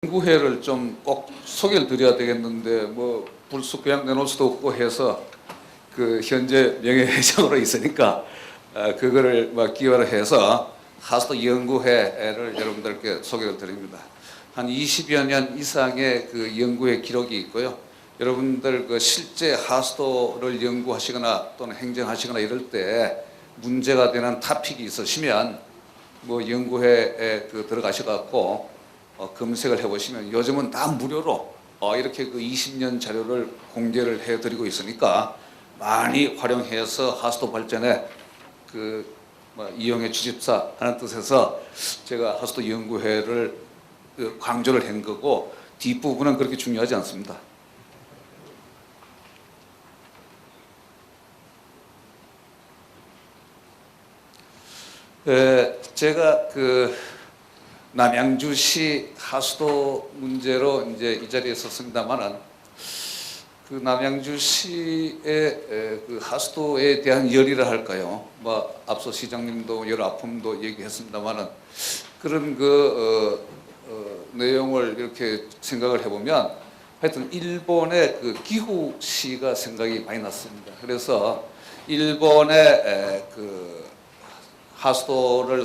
연구회를 좀 꼭 소개를 드려야 되겠는데 뭐 불쑥 그냥 내놓을 수도 없고 해서 그 현재 명예회장으로 있으니까 그거를 막 기여를 해서 하스도 연구회를 여러분들께 소개를 드립니다. 한 20여 년 이상의 그 연구회 기록이 있고요. 여러분들 그 실제 하수도를 연구하시거나 또는 행정하시거나 이럴 때 문제가 되는 토픽이 있으시면 뭐 연구회에 그 들어가셔갖고 검색을 해보시면 요즘은 다 무료로 이렇게 그 20년 자료를 공개를 해드리고 있으니까 많이 활용해서 하수도 발전에 뭐 이용해 주십사 하는 뜻에서 제가 하수도 연구회를 강조를 한 거고 뒷부분은 그렇게 중요하지 않습니다. 제가 남양주시 하수도 문제로 이제 이 자리에 섰습니다만은 그 남양주시의 그 하수도에 대한 열의라 할까요? 뭐 앞서 시장님도 열 아픔도 얘기했습니다만은 그런 내용을 이렇게 생각을 해보면 하여튼 일본의 그 기후시가 생각이 많이 났습니다. 그래서 일본의 그 하수도를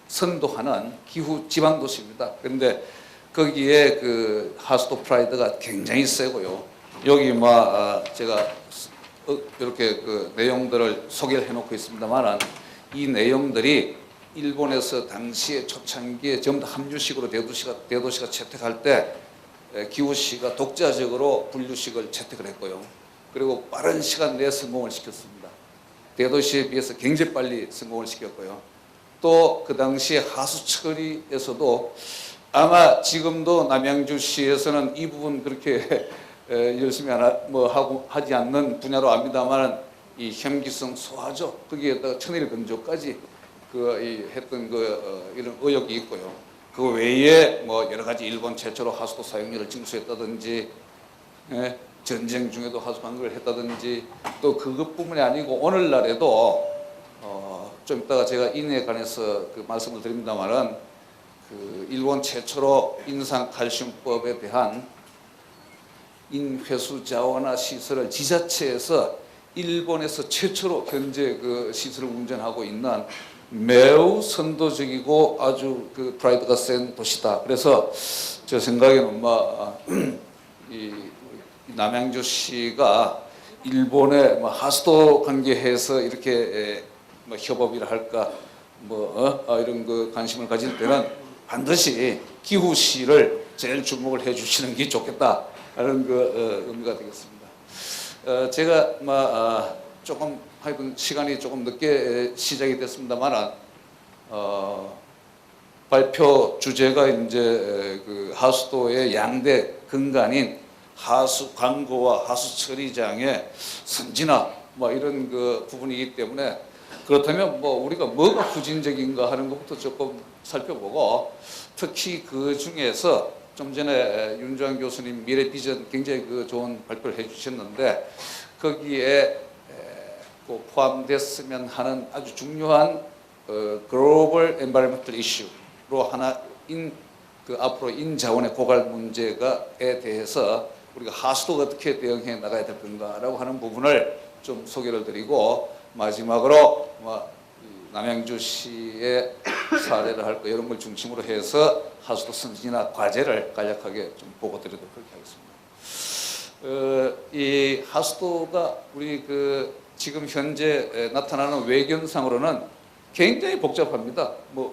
선도하는 기후 지방 도시입니다. 그런데 거기에 그 하수도 프라이드가 굉장히 세고요. 여기 제가 이렇게 그 내용들을 소개를 해놓고 있습니다만은 이 내용들이 일본에서 당시에 초창기에 전부 다 함유식으로 대도시가 채택할 때 기후시가 독자적으로 분류식을 채택을 했고요. 그리고 빠른 시간 내에 성공을 시켰습니다. 대도시에 비해서 굉장히 빨리 성공을 시켰고요. 또 그 당시에 하수 처리에서도 아마 지금도 남양주시에서는 이 부분 그렇게 열심히 하지 않는 분야로 압니다만 이 혐기성 소화조 거기에다가 천일 건조까지 했던 이런 의혹이 있고요. 그 외에 뭐 여러 가지 일본 최초로 하수도 사용료를 징수했다든지 전쟁 중에도 하수 방류를 했다든지 또 그것뿐만이 아니고 오늘날에도 좀 이따가 제가 인해에 관해서 그 말씀을 드립니다만은 그 일본 최초로 인산칼슘법에 대한 인회수 자원화 시설을 지자체에서 일본에서 최초로 현재 그 시설을 운전하고 있는 매우 선도적이고 아주 그 프라이드가 센 도시다. 그래서 제 생각에는 이 남양주시가 일본의 하수도 관계해서 이렇게 협업이라 할까 이런 그 관심을 가질 때는 반드시 기후시를 제일 주목을 해주시는 게 좋겠다라는 의미가 되겠습니다. 제가 조금 하여튼 시간이 조금 늦게 시작이 됐습니다만 발표 주제가 이제 그 하수도의 양대 근간인 하수 관고와 하수 처리장의 선진화 이런 그 부분이기 때문에 그렇다면 우리가 뭐가 후진적인가 하는 것부터 조금 살펴보고 특히 그 중에서 좀 전에 윤주환 교수님 미래 비전 굉장히 좋은 발표를 해주셨는데 거기에 꼭 포함됐으면 하는 아주 중요한 글로벌 엔바이러먼털 이슈로 하나인 앞으로 인자원의 고갈 문제에 대해서 우리가 하수도가 어떻게 대응해 나가야 될 건가라고 하는 부분을 좀 소개를 드리고 마지막으로 남양주시의 사례를 할 거 이런 걸 중심으로 해서 하수도 선진화 과제를 간략하게 좀 보고 드리도록 하겠습니다. 이 하수도가 우리 지금 현재 나타나는 외견상으로는 굉장히 복잡합니다.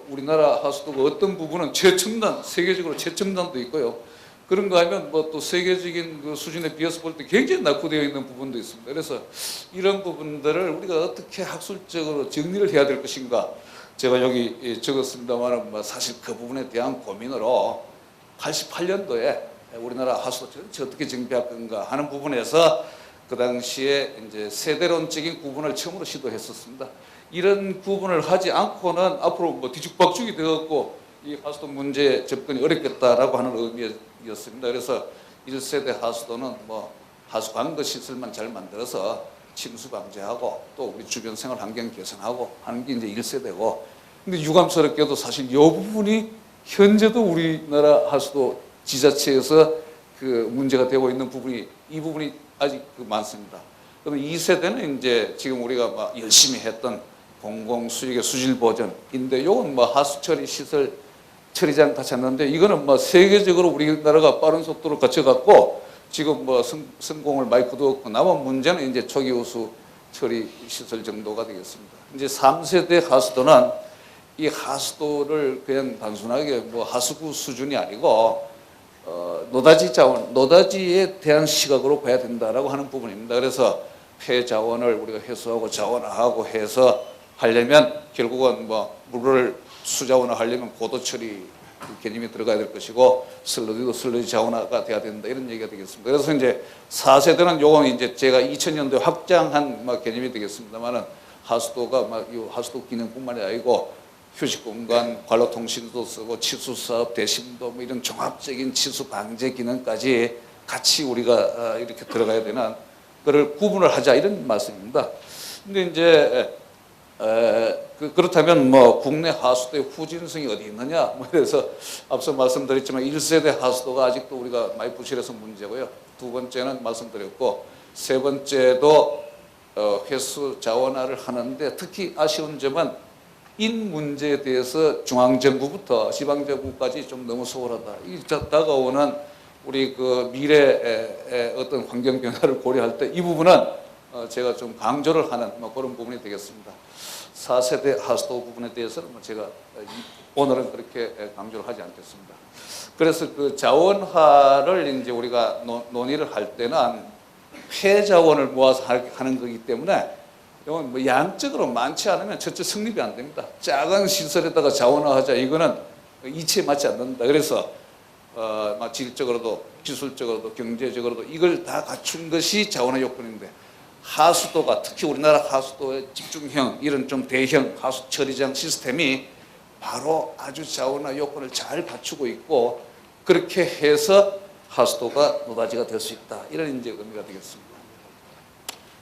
우리나라 하수도가 어떤 부분은 최첨단, 세계적으로 최첨단도 있고요. 그런가 하면 또 세계적인 수준에 비해서 볼 때 굉장히 낙후되어 있는 부분도 있습니다. 그래서 이런 부분들을 우리가 어떻게 학술적으로 정리를 해야 될 것인가 제가 여기 적었습니다만 사실 그 부분에 대한 고민으로 88년도에 우리나라 하수도 전체 어떻게 정비할 건가 하는 부분에서 그 당시에 이제 세대론적인 구분을 처음으로 시도했었습니다. 이런 구분을 하지 않고는 앞으로 뒤죽박죽이 되었고 이 하수도 문제 접근이 어렵겠다라고 하는 의미였습니다. 그래서 1세대 하수도는 하수 관거 시설만 잘 만들어서 침수 방지하고 또 우리 주변 생활 환경 개선하고 하는 게 이제 1세대고 근데 유감스럽게도 사실 이 부분이 현재도 우리나라 하수도 지자체에서 그 문제가 되고 있는 부분이 이 부분이 아직 많습니다. 그럼 2세대는 이제 지금 우리가 막 열심히 했던 공공수익의 수질 보전인데 요건 뭐 하수처리 시설 처리장 다 찾는데 이거는 뭐 세계적으로 우리나라가 빠른 속도로 거쳐갔고 지금 뭐 성공을 많이 거두었고 남은 문제는 이제 초기 호수 처리 시설 정도가 되겠습니다. 이제 3세대 하수도는 이 하수도를 그냥 단순하게 뭐 하수구 수준이 아니고 노다지 자원, 노다지에 대한 시각으로 봐야 된다라고 하는 부분입니다. 그래서 폐 자원을 우리가 해소하고 자원화하고 해서 하려면 결국은 뭐 물을 수자원화 하려면 고도 처리 개념이 들어가야 될 것이고 슬러지도 슬러지 자원화가 돼야 된다 이런 얘기가 되겠습니다. 그래서 이제 4세대는 요건 이제 제가 2000년도에 확장한 막 개념이 되겠습니다만은 하수도가 막 이 하수도 기능뿐만이 아니고 휴식 공간, 관로 통신도 쓰고 치수 사업, 대심도 뭐 이런 종합적인 치수 방제 기능까지 같이 우리가 이렇게 들어가야 되는 그를 구분을 하자 이런 말씀입니다. 근데 이제 그렇다면 뭐 국내 하수도의 후진성이 어디 있느냐 뭐 그래서 앞서 말씀드렸지만 1세대 하수도가 아직도 우리가 많이 부실해서 문제고요. 두 번째는 말씀드렸고 세 번째도 회수 자원화를 하는데 특히 아쉬운 점은 인 문제에 대해서 중앙정부부터 지방정부까지 좀 너무 소홀하다. 이 다가오는 우리 그 미래의 어떤 환경 변화를 고려할 때 이 부분은 제가 좀 강조를 하는 뭐 그런 부분이 되겠습니다. 4세대 하수도 부분에 대해서는 제가 오늘은 그렇게 강조를 하지 않겠습니다. 그래서 그 자원화를 이제 우리가 논의를 할 때는 폐자원을 모아서 하는 거기 때문에 이건 뭐 양적으로 많지 않으면 첫째 성립이 안 됩니다. 작은 시설에다가 자원화하자 이거는 이치에 맞지 않는다. 그래서 질적으로도 기술적으로도 경제적으로도 이걸 다 갖춘 것이 자원화 요건인데 하수도가 특히 우리나라 하수도의 집중형 이런 좀 대형 하수 처리장 시스템이 바로 아주 자원화 요건을 잘 갖추고 있고 그렇게 해서 하수도가 노다지가 될 수 있다. 이런 이제 의미가 되겠습니다.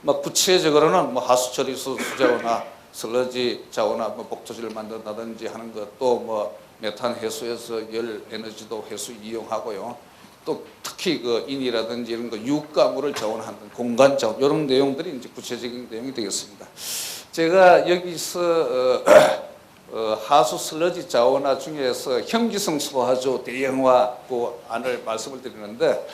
뭐 구체적으로는 뭐 하수 처리수 수자원화, 슬러지 자원화, 뭐 복토지를 만든다든지 하는 것도 뭐 메탄 해수에서 열 에너지도 해수 이용하고요. 또 특히 그 인이라든지 이런 거 유가물을 자원하는 공간 자원 이런 내용들이 이제 구체적인 내용이 되겠습니다. 제가 여기서 하수 슬러지 자원화 중에서 형기성 소화조 대형화 그 안을 말씀을 드리는데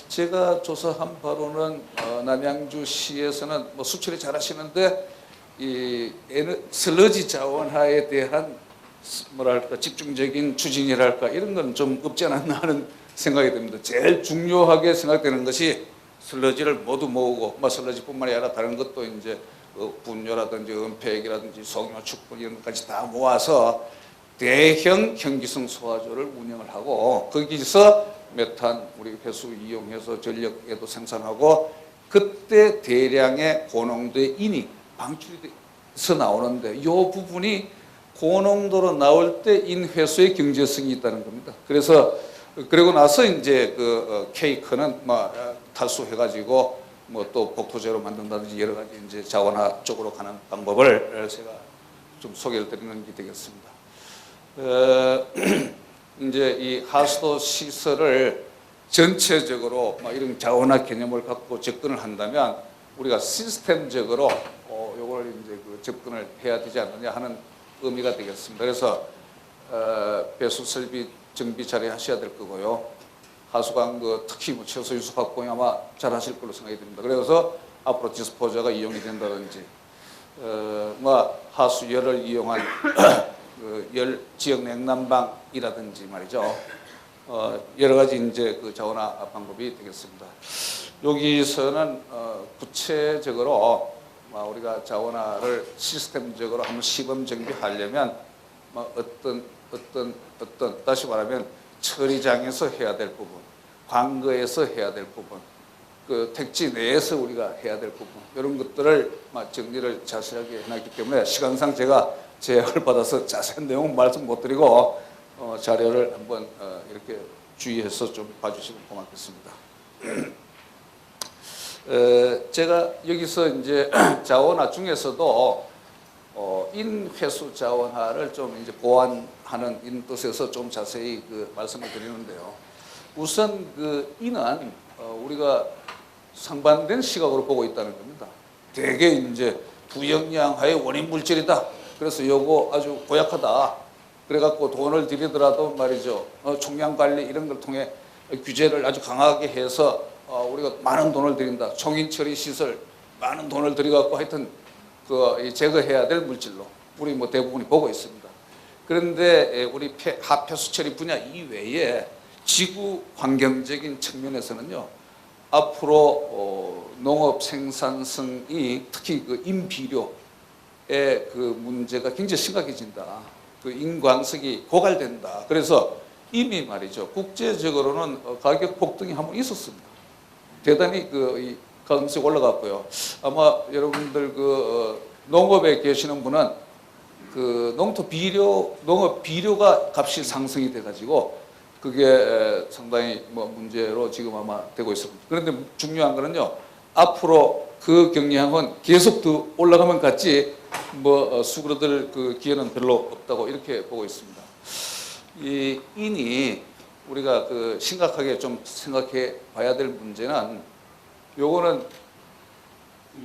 제가 조사한 바로는 남양주시에서는 뭐 수출이 잘하시는데 이 슬러지 자원화에 대한 뭐랄까 집중적인 추진이랄까 이런 건 좀 없지 않았나 하는 생각이 듭니다. 제일 중요하게 생각되는 것이 슬러지를 모두 모으고 뭐 슬러지뿐만이 아니라 다른 것도 이제 분뇨라든지 은폐액이라든지 석유, 축분 이런 것까지 다 모아서 대형 형기성 소화조를 운영을 하고 거기서 메탄 우리 회수 이용해서 전력에도 생산하고 그때 대량의 고농도의 인이 방출돼서 나오는데 이 부분이 고농도로 나올 때 인회수의 경제성이 있다는 겁니다. 그래서 그리고 나서 이제 그 케이크는 뭐 탈수해가지고 뭐 또 복토제로 만든다든지 여러 가지 이제 자원화 쪽으로 가는 방법을 제가 좀 소개를 드리는 게 되겠습니다. 이제 이 하수도 시설을 전체적으로 막 이런 자원화 개념을 갖고 접근을 한다면 우리가 시스템적으로 요걸 이제 그 접근을 해야 되지 않느냐 하는 의미가 되겠습니다. 그래서 배수 설비 정비 잘 하셔야 될 거고요. 하수관 그 특히 뭐 최소 유수 확보에 아마 잘 하실 걸로 생각이 듭니다. 그래서 앞으로 디스포저가 이용이 된다든지 뭐 하수열을 이용한 그 열 지역 냉난방이라든지 말이죠. 여러 가지 이제 그 자원화 방법이 되겠습니다. 여기서는 구체적으로 우리가 자원화를 시스템적으로 한번 시범 정비하려면 어떤 다시 말하면 처리장에서 해야 될 부분, 관거에서 해야 될 부분, 그 택지 내에서 우리가 해야 될 부분 이런 것들을 정리를 자세하게 해놨기 때문에 시간상 제가 제약을 받아서 자세한 내용은 말씀 못 드리고 자료를 한번 이렇게 주의해서 좀 봐주시면 고맙겠습니다. 제가 여기서 이제 자원화 중에서도 인회수 자원화를 좀 이제 보완하는 뜻에서 좀 자세히 그 말씀을 드리는데요. 우선 그 인은 우리가 상반된 시각으로 보고 있다는 겁니다. 대개 이제 부영양화의 원인 물질이다. 그래서 요거 아주 고약하다. 그래갖고 돈을 들이더라도 말이죠. 총량 관리 이런 걸 통해 규제를 아주 강하게 해서 우리가 많은 돈을 들인다. 총인 처리 시설 많은 돈을 들여갖고 하여튼 그 제거해야 될 물질로 우리 뭐 대부분이 보고 있습니다. 그런데 우리 하폐수 처리 분야 이외에 지구 환경적인 측면에서는요. 앞으로 농업 생산성이 특히 그 인비료의 그 문제가 굉장히 심각해진다. 그 인광석이 고갈된다. 그래서 이미 말이죠. 국제적으로는 가격 폭등이 한 번 있었습니다. 대단히 그 가격이 올라갔고요. 아마 여러분들 그 농업에 계시는 분은 그 농업 비료가 값이 상승이 돼가지고 그게 상당히 뭐 문제로 지금 아마 되고 있습니다. 그런데 중요한 거는요. 앞으로 그 경량은 계속 더 올라가면 같지 뭐 수그러들 그 기회는 별로 없다고 이렇게 보고 있습니다. 이 인이 우리가 그 심각하게 좀 생각해 봐야 될 문제는 요거는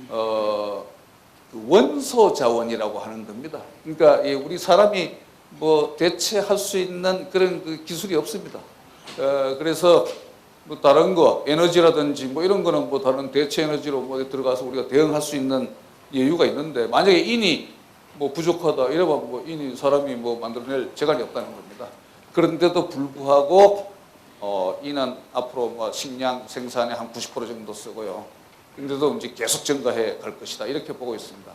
그 원소 자원이라고 하는 겁니다. 그러니까 우리 사람이 뭐 대체할 수 있는 그런 그 기술이 없습니다. 그래서 뭐 다른 거 에너지라든지 뭐 이런 거는 뭐 다른 대체 에너지로 뭐 들어가서 우리가 대응할 수 있는 여유가 있는데 만약에 인이 뭐 부족하다 이러면 뭐 인이 사람이 뭐 만들어낼 재간이 없다는 겁니다. 그런데도 불구하고 인은 앞으로 뭐 식량 생산의 한 90% 정도 쓰고요. 그런데도 이제 계속 증가해 갈 것이다 이렇게 보고 있습니다.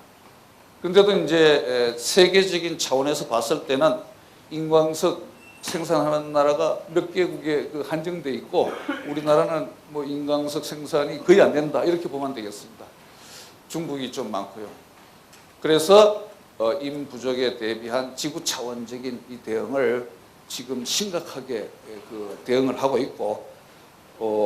그런데도 이제 세계적인 차원에서 봤을 때는 인광석 생산하는 나라가 몇 개국에 그 한정돼 있고 우리나라는 뭐 인광석 생산이 거의 안 된다 이렇게 보면 되겠습니다. 중국이 좀 많고요. 그래서 인 부족에 대비한 지구 차원적인 이 대응을 지금 심각하게 그 대응을 하고 있고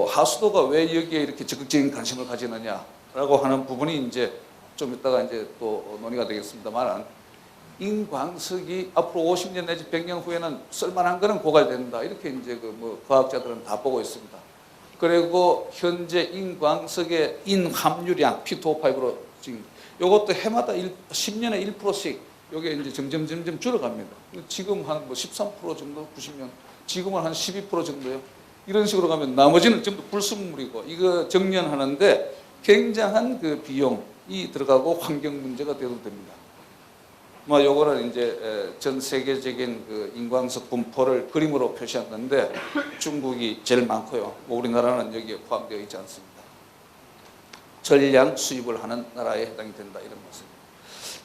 하수도가 왜 여기에 이렇게 적극적인 관심을 가지느냐라고 하는 부분이 이제 좀 이따가 이제 또 논의가 되겠습니다만 인광석이 앞으로 50년 내지 100년 후에는 쓸만한 거는 고갈된다 이렇게 이제 그 뭐 과학자들은 다 보고 있습니다. 그리고 현재 인광석의 인 함유량 P2O5로 지금 이것도 해마다 10년에 1%씩 이게 이제 점점 줄어갑니다. 지금 한 뭐 13% 정도 90년 지금은 한 12% 정도요. 이런 식으로 가면 나머지는 전부 불순물이고 이거 정리하는데 굉장한 그 비용이 들어가고 환경 문제가 돼도 됩니다. 뭐 요거는 이제 전 세계적인 그 인광석 분포를 그림으로 표시한 건데 중국이 제일 많고요. 뭐 우리나라는 여기에 포함되어 있지 않습니다. 전량 수입을 하는 나라에 해당이 된다 이런 것입니다.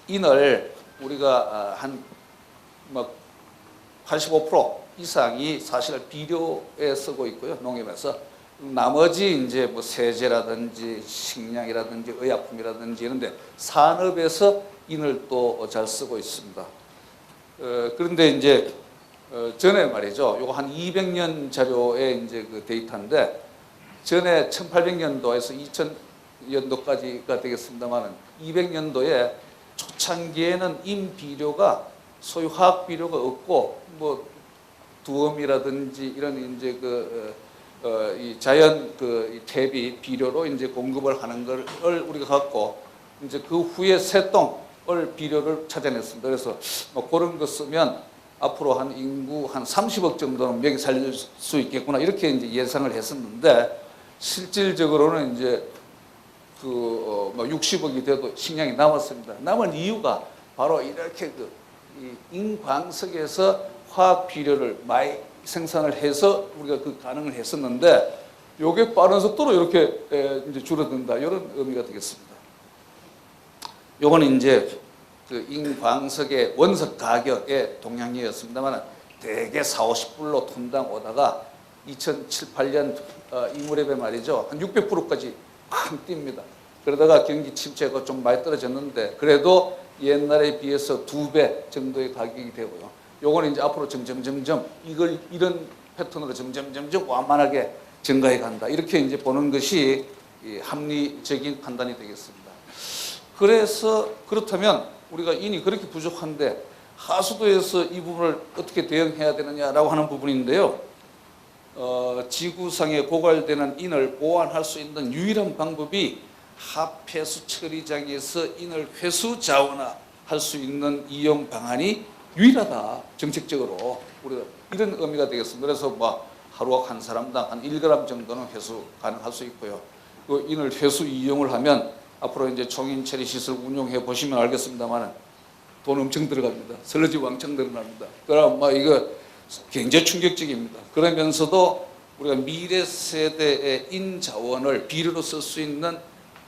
인을 우리가 한 뭐 85% 이상이 사실 비료에 쓰고 있고요. 농협에서 나머지 이제 뭐 세제라든지 식량이라든지 의약품이라든지 이런데 산업에서 인을 또 잘 쓰고 있습니다. 그런데 이제 전에 말이죠. 요거 한 200년 자료의 이제 그 데이터인데 전에 1800년도에서 2000년도까지가 되겠습니다만은 200년도에 초창기에는 인 비료가 소위 화학 비료가 없고 뭐 두엄이라든지 이런 이제 이 자연 이 퇴비 비료로 이제 공급을 하는 걸 우리가 갖고 이제 그 후에 새똥을 비료를 찾아냈습니다. 그래서 뭐 그런 거 쓰면 앞으로 한 인구 한 30억 정도는 먹여 살릴 수 있겠구나 이렇게 이제 예상을 했었는데 실질적으로는 이제 뭐 60억이 돼도 식량이 남았습니다. 남은 이유가 바로 이렇게 이 인광석에서 화학 비료를 많이 생산을 해서 우리가 그 가능을 했었는데 요게 빠른 속도로 이렇게 이제 줄어든다 이런 의미가 되겠습니다. 요거는 이제 그 인광석의 원석 가격의 동향이었습니다만 대개 40~50불로 톤당 오다가 2007, 8년 이 무렵에 말이죠 한 600불까지 팍 뜁니다. 그러다가 경기 침체가 좀 많이 떨어졌는데 그래도 옛날에 비해서 2배 정도의 가격이 되고요. 요거는 이제 앞으로 점점 이런 패턴으로 점점 완만하게 증가해 간다. 이렇게 이제 보는 것이 합리적인 판단이 되겠습니다. 그래서 그렇다면 우리가 인이 그렇게 부족한데 하수도에서 이 부분을 어떻게 대응해야 되느냐라고 하는 부분인데요. 지구상에 고갈되는 인을 보완할 수 있는 유일한 방법이 합폐수 처리장에서 인을 회수 자원화할 수 있는 이용 방안이 유일하다. 정책적으로 우리가 이런 의미가 되겠습니다. 그래서 뭐 하루 한 사람당 한 1g 정도는 회수 가능할 수 있고요. 그 인을 회수 이용을 하면 앞으로 이제 총인 처리 시설 운용해 보시면 알겠습니다만 돈 엄청 들어갑니다. 설거지 왕창 들어갑니다. 그럼 뭐 이거 굉장히 충격적입니다. 그러면서도 우리가 미래 세대의 인자원을 비료로 쓸 수 있는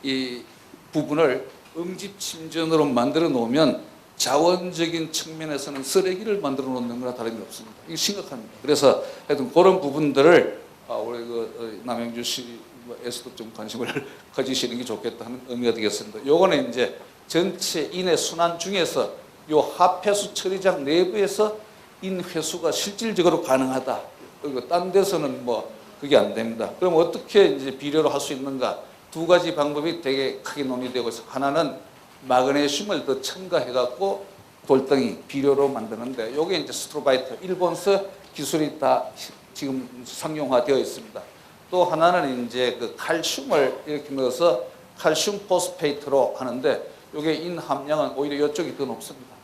이 부분을 응집침전으로 만들어 놓으면 자원적인 측면에서는 쓰레기를 만들어 놓는 거나 다름이 없습니다. 이게 심각합니다. 그래서 하여튼 그런 부분들을 우리 그 남양주시에서도 좀 관심을 가지시는 게 좋겠다 하는 의미가 되겠습니다. 요거는 이제 전체 인의 순환 중에서 요 합폐수 처리장 내부에서 인 회수가 실질적으로 가능하다. 그리고 딴 데서는 뭐 그게 안 됩니다. 그럼 어떻게 이제 비료로 할 수 있는가? 두 가지 방법이 되게 크게 논의되고 있어요. 하나는 마그네슘을 더 첨가해갖고 돌덩이 비료로 만드는데 요게 이제 스트로바이트 일본서 기술이 다 지금 상용화되어 있습니다. 또 하나는 이제 그 칼슘을 이렇게 넣어서 칼슘 포스페이트로 하는데 요게 인 함량은 오히려 이쪽이 더 높습니다.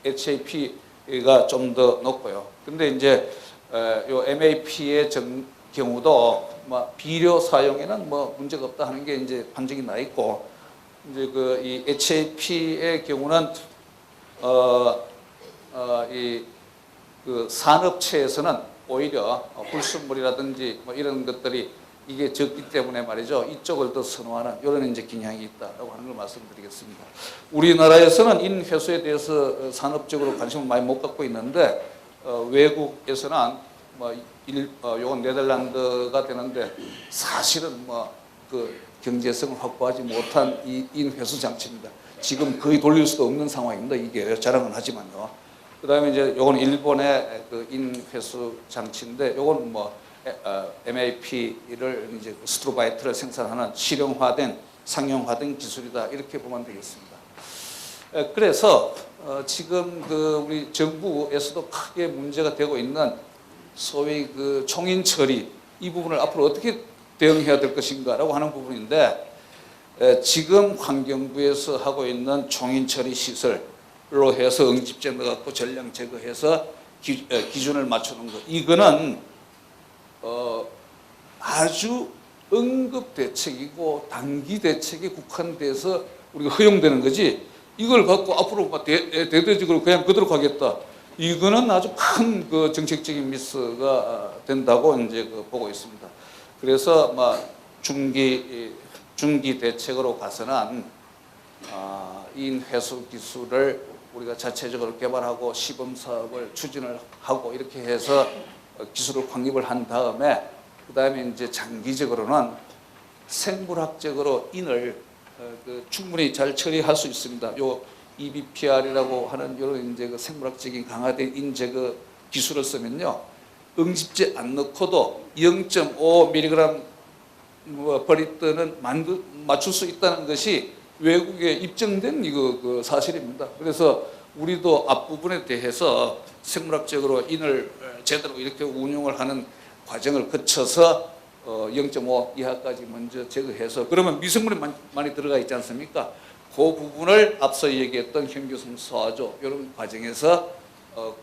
HAP가 좀 더 높고요. 근데 이제 요 MAP의 경우도 뭐 비료 사용에는 뭐 문제가 없다 하는 게 이제 판정이 나 있고, 이제 그 이 HAP의 경우는 이 그 산업체에서는 오히려 불순물이라든지 뭐 이런 것들이 이게 적기 때문에 말이죠. 이쪽을 더 선호하는 이런 이제 경향이 있다라고 하는 걸 말씀드리겠습니다. 우리나라에서는 인회수에 대해서 산업적으로 관심을 많이 못 갖고 있는데 외국에서는 뭐 요건 네덜란드가 되는데 사실은 뭐 그 경제성을 확보하지 못한 이 인회수 장치입니다. 지금 거의 돌릴 수도 없는 상황입니다. 이게 자랑은 하지만요. 그다음에 이제 요건 일본의 그 인회수 장치인데 요건 뭐 MAP를 이제 스트로바이트를 생산하는 실용화된 상용화된 기술이다 이렇게 보면 되겠습니다. 그래서 지금 그 우리 정부에서도 크게 문제가 되고 있는 소위 그 총인 처리 이 부분을 앞으로 어떻게 대응해야 될 것인가라고 하는 부분인데 지금 환경부에서 하고 있는 총인 처리 시설로 해서 응집제 넣어갖고 전량 제거해서 기준을 맞추는 것 이거는 아주 응급 대책이고 단기 대책에 국한돼서 우리가 허용되는 거지 이걸 갖고 앞으로 대대적으로 그냥 그대로 가겠다. 이거는 아주 큰 그 정책적인 미스가 된다고 이제 그 보고 있습니다. 그래서 뭐 중기 대책으로 가서는 인회수 기술을 우리가 자체적으로 개발하고 시범 사업을 추진을 하고 이렇게 해서 기술을 확립을 한 다음에 그다음에 이제 장기적으로는 생물학적으로 인을 충분히 잘 처리할 수 있습니다. 요 EBPR이라고 하는 이런 이제 그 생물학적인 강화된 인 제거 기술을 쓰면요, 응집제 안 넣고도 0.5mg 버리트는 맞출 수 있다는 것이 외국에 입증된 이거 그 사실입니다. 그래서 우리도 앞부분에 대해서 생물학적으로 인을 제대로 이렇게 운용을 하는 과정을 거쳐서 0.5 이하까지 먼저 제거해서 그러면 미생물이 많이 들어가 있지 않습니까? 그 부분을 앞서 얘기했던 현교성 소화조 이런 과정에서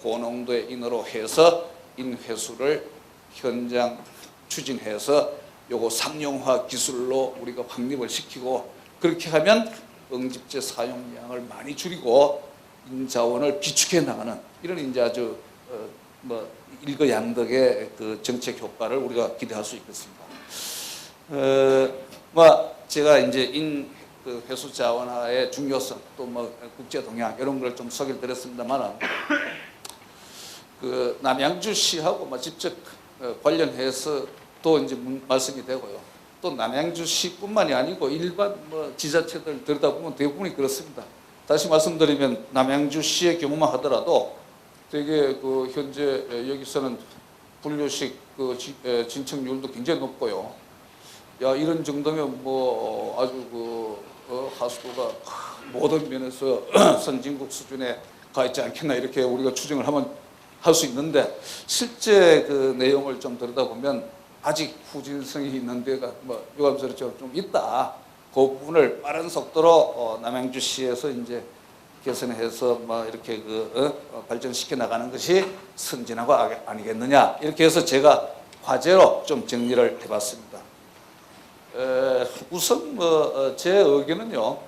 고농도의 인으로 해서 인회수를 현장 추진해서 요거 상용화 기술로 우리가 확립을 시키고 그렇게 하면 응집제 사용량을 많이 줄이고 인자원을 비축해 나가는 이런 이제 아주 뭐 일거양득의 그 정책 효과를 우리가 기대할 수 있겠습니다. 뭐 제가 이제 그 회수 자원화의 중요성 또 뭐 국제 동향 이런 걸 좀 소개를 드렸습니다만 그 남양주시하고 뭐 직접 관련해서 또 이제 말씀이 되고요. 또 남양주시뿐만이 아니고 일반 뭐 지자체들 들여다보면 대부분이 그렇습니다. 다시 말씀드리면 남양주시의 경우만 하더라도 되게 그 현재 여기서는 분류식 그 진척률도 굉장히 높고요. 야 이런 정도면 뭐 아주 그 하수도가 모든 면에서 선진국 수준에 가 있지 않겠나 이렇게 우리가 추정을 하면 할 수 있는데 실제 그 내용을 좀 들여다보면 아직 후진성이 있는 데가 뭐 유감스럽지만 좀 있다. 그 부분을 빠른 속도로 남양주시에서 이제 개선해서 뭐 이렇게 발전시켜 나가는 것이 선진화가 아니겠느냐, 이렇게 해서 제가 과제로 좀 정리를 해봤습니다. 우선 제 의견은요,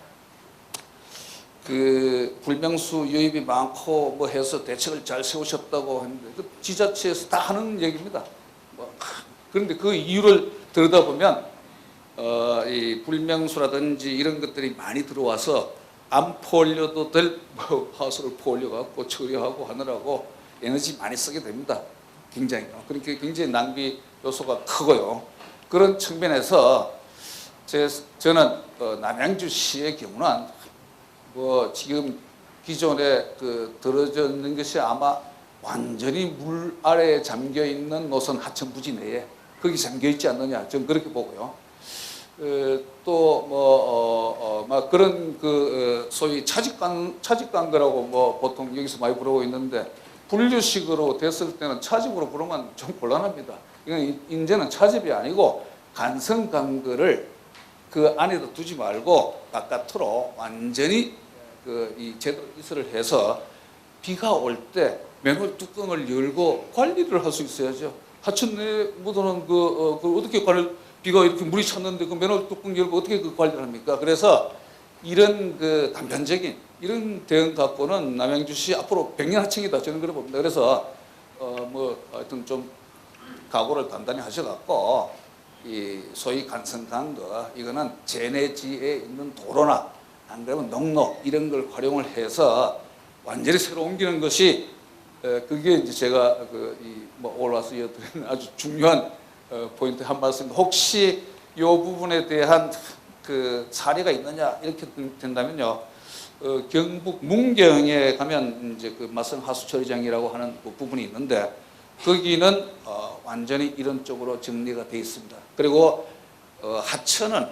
그 불명수 유입이 많고 뭐 해서 대책을 잘 세우셨다고 했는데 그 지자체에서 다 하는 얘기입니다. 그런데 그 이유를 들여다보면 이 불명수라든지 이런 것들이 많이 들어와서 안 포올려도 될 하수를 포올려갖고 처리하고 하느라고 에너지 많이 쓰게 됩니다. 굉장히. 그러니까 굉장히 낭비 요소가 크고요. 그런 측면에서 저는 남양주시의 경우는 뭐 지금 기존에 들어져 있는 것이 아마 완전히 물 아래에 잠겨 있는 노선 하천 부지 내에 거기 잠겨 있지 않느냐, 저는 그렇게 보고요. 또 막 그런 소위 차직관거라고 뭐 보통 여기서 많이 부르고 있는데, 분류식으로 됐을 때는 차직으로 부르면 좀 곤란합니다. 이건 이제는 차집이 아니고 간성관거를 그 안에다 두지 말고 바깥으로 완전히 이 제대로 이설을 해서 비가 올 때 맨홀 뚜껑을 열고 관리를 할 수 있어야죠. 하천 내에 묻어놓은 어떻게 비가 이렇게 물이 찼는데 그 맨홀 뚜껑 열고 어떻게 그 관리를 합니까? 그래서 이런 단편적인 이런 대응 갖고는 남양주시 앞으로 100년 하청이다, 저는 그렇게 봅니다. 그래서 하여튼 좀 각오를 단단히 하셔갖고 이 소위 간성강거, 이거는 제내지에 있는 도로나 안 그러면 농로 이런 걸 활용을 해서 완전히 새로 옮기는 것이 그게 이제 제가 오늘 와서 이어드리는 아주 중요한 포인트 한 말씀입니다. 혹시 이 부분에 대한 사례가 있느냐 이렇게 된다면요, 경북 문경에 가면 이제 마성 하수처리장이라고 하는 부분이 있는데 거기는 완전히 이런 쪽으로 정리가 되어 있습니다. 그리고 하천은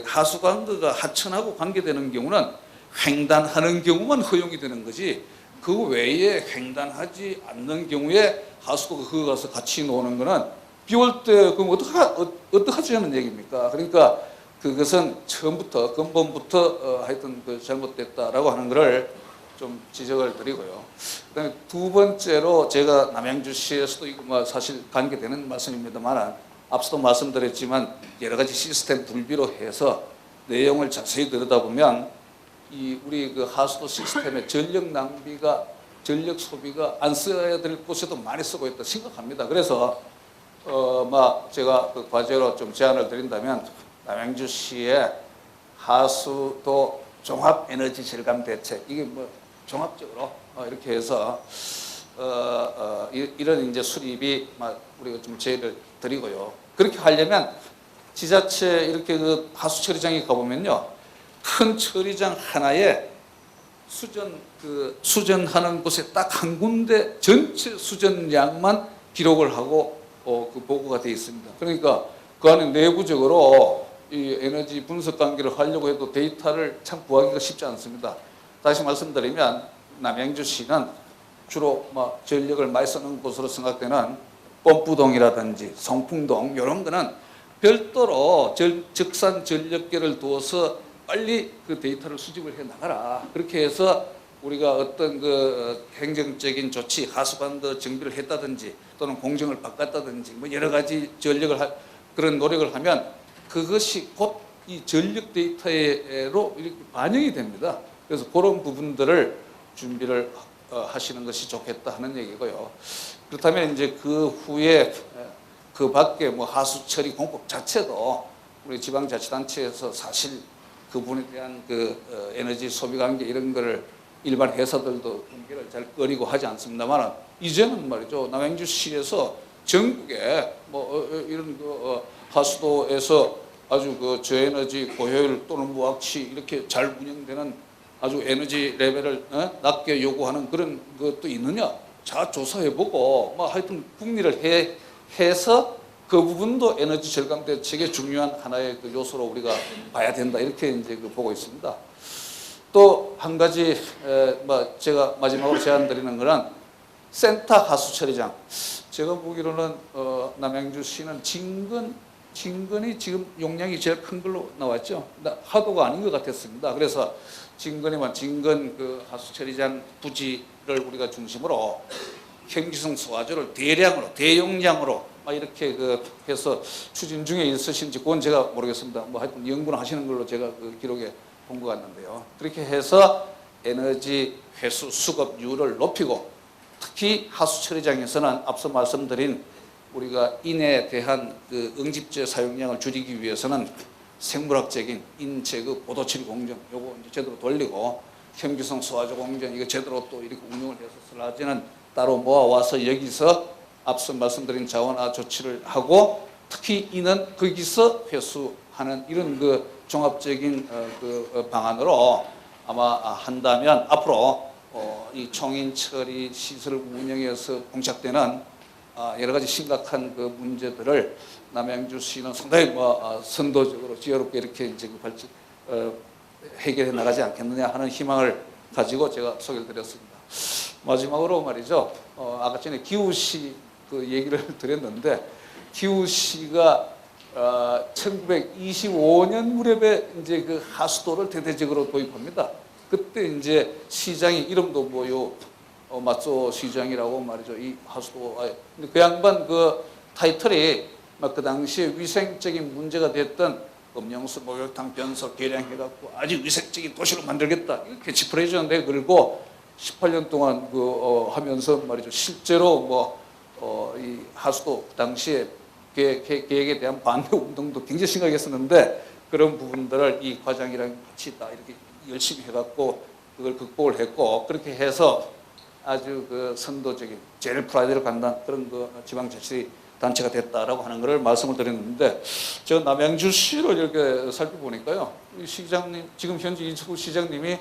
하수관거가 하천하고 관계되는 경우는 횡단하는 경우만 허용이 되는 거지, 그 외에 횡단하지 않는 경우에 하수도가 거기 가서 같이 노는 거는 비 올 때 그럼 어떡하지 하는 얘기입니까? 그러니까 그것은 처음부터 근본부터 하여튼 잘못됐다라고 하는 것을 좀 지적을 드리고요. 그다음에 두 번째로 제가 남양주시에서도 이거 사실 관계되는 말씀입니다만 앞서도 말씀드렸지만 여러 가지 시스템 분비로 해서 내용을 자세히 들여다보면 우리 하수도 시스템의 전력 낭비가, 전력 소비가 안 써야 될 곳에도 많이 쓰고 있다 심각합니다. 그래서 제가 과제로 좀 제안을 드린다면 남양주시의 하수도 종합 에너지 절감 대책, 이게 종합적으로 이렇게 해서 이런 이제 수립이 우리가 좀 제의를 드리고요. 그렇게 하려면 지자체 이렇게 하수 처리장에 가보면요, 큰 처리장 하나에 수전하는 곳에 딱 한 군데 전체 수전량만 기록을 하고 보고가 되어 있습니다. 그러니까 그 안에 내부적으로 이 에너지 분석 관계를 하려고 해도 데이터를 참 구하기가 쉽지 않습니다. 다시 말씀드리면 남양주시는 주로 전력을 많이 쓰는 곳으로 생각되는 뽐뿌동이라든지 성풍동 이런 거는 별도로 적산 전력계를 두어서 빨리 그 데이터를 수집을 해 나가라. 그렇게 해서 우리가 어떤 행정적인 조치, 하수관도 정비를 했다든지 또는 공정을 바꿨다든지 여러 가지 그런 노력을 하면 그것이 곧 이 전력 데이터로 이렇게 반영이 됩니다. 그래서 그런 부분들을 준비를 하시는 것이 좋겠다 하는 얘기고요. 그렇다면 이제 그 후에 그 밖에 하수 처리 공법 자체도 우리 지방자치단체에서 사실 그 부분에 대한 에너지 소비 관계 이런 거를 일반 회사들도 공개를 잘 꺼리고 하지 않습니다만 이제는 말이죠, 남양주시에서 전국에 이런 하수도에서 아주 저에너지 고효율 또는 무학치 이렇게 잘 운영되는 아주 에너지 레벨을 낮게 요구하는 그런 것도 있느냐, 자 조사해보고 하여튼 궁리를 해서 그 부분도 에너지 절감 대책의 중요한 하나의 요소로 우리가 봐야 된다, 이렇게 이제 보고 있습니다. 또 한 가지 제가 마지막으로 제안드리는 거는 센터 하수 처리장. 제가 보기로는 남양주시는 진건이 지금 용량이 제일 큰 걸로 나왔죠. 하도가 아닌 것 같았습니다. 그래서 진건 그 하수 처리장 부지를 우리가 중심으로 경기성 소화조를 대용량으로 막 이렇게 해서 추진 중에 있으신지 그건 제가 모르겠습니다. 뭐 하여튼 연구를 하시는 걸로 제가 그 기록에 본 것 같는데요. 그렇게 해서 에너지 회수 수급률을 높이고 특히 하수 처리장에서는 앞서 말씀드린 우리가 인에 대한 그 응집제 사용량을 줄이기 위해서는 생물학적인 인체그 보도 처리 공정 요거 이제 제대로 돌리고 현기성 소화조 공정 이거 제대로 또 이렇게 운영을 해서 슬라지는 따로 모아와서 여기서 앞서 말씀드린 자원화 조치를 하고 특히 이는 거기서 회수하는 이런 그 종합적인 그 방안으로 아마 한다면 앞으로 이 총인 처리 시설 운영에서 봉착되는 여러 가지 심각한 그 문제들을 남양주시는 상당히 선도적으로 지혜롭게 이렇게 이제 해결해 나가지 않겠느냐 하는 희망을 가지고 제가 소개를 드렸습니다. 마지막으로 말이죠. 아까 전에 기우시 그 얘기를 드렸는데 기우시가 1925년 무렵에 이제 그 하수도를 대대적으로 도입합니다. 그때 이제 시장이 이름도 뭐요 맞소 시장이라고 말이죠. 이 하수도 근데 그 양반 그 타이틀이 막 그 당시에 위생적인 문제가 됐던 음용수, 목욕탕, 변소 개량해갖고 아주 위생적인 도시로 만들겠다 이렇게 캐치프레이즈를 걸고 18년 동안 하면서 말이죠. 실제로 이 하수도 당시에 계획에 대한 반대 운동도 굉장히 심하게 했었는데 그런 부분들을 이 과장이랑 같이 다 이렇게 열심히 해갖고 그걸 극복을 했고 그렇게 해서 아주 그 선도적인 제일 프라이드를 갖는 그런 그 지방자치 단체가 됐다라고 하는 것을 말씀을 드렸는데 저 남양주시를 이렇게 살펴보니까요. 이 시장님 지금 현재 이철우 시장님이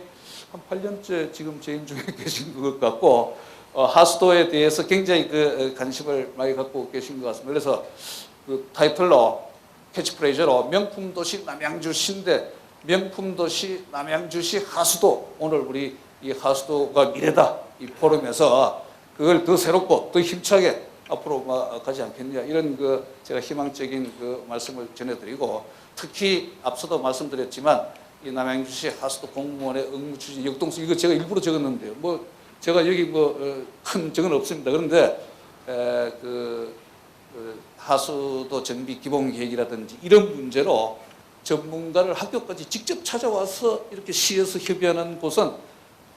한 8년째 지금 재임 중에 계신 것 같고 하수도에 대해서 굉장히 그 관심을 많이 갖고 계신 것 같습니다. 그래서 그 타이틀로 캐치프레이즈로 명품도시 남양주시인데 명품도시 남양주시 하수도 오늘 우리 이 하수도가 미래다 이 포럼에서 그걸 더 새롭고 더 힘차게 앞으로 가지 않겠느냐 이런 그 제가 희망적인 그 말씀을 전해드리고 특히 앞서도 말씀드렸지만 이 남양주시 하수도 공무원의 업무 추진 역동성 이거 제가 일부러 적었는데요. 뭐 제가 여기 큰 적은 없습니다. 그런데 그 하수도 정비 기본 계획이라든지 이런 문제로 전문가를 학교까지 직접 찾아와서 이렇게 시에서 협의하는 곳은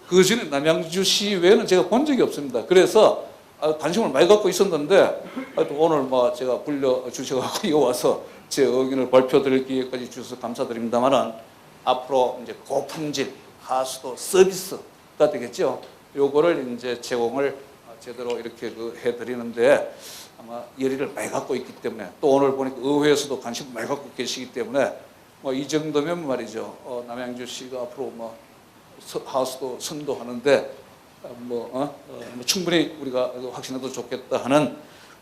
그전에 남양주시 외에는 제가 본 적이 없습니다. 그래서 관심을 많이 갖고 있었는데 오늘 제가 불러주셔서 이거 와서 제 의견을 발표드릴 기회까지 주셔서 감사드립니다만은 앞으로 이제 고품질 하수도 서비스가 되겠죠. 요거를 이제 제공을 제대로 이렇게 해드리는데 아마 열의를 많이 갖고 있기 때문에 또 오늘 보니까 의회에서도 관심을 많이 갖고 계시기 때문에 이 정도면 말이죠. 남양주시가 앞으로 하수도 선도하는데 충분히 우리가 확신해도 좋겠다 하는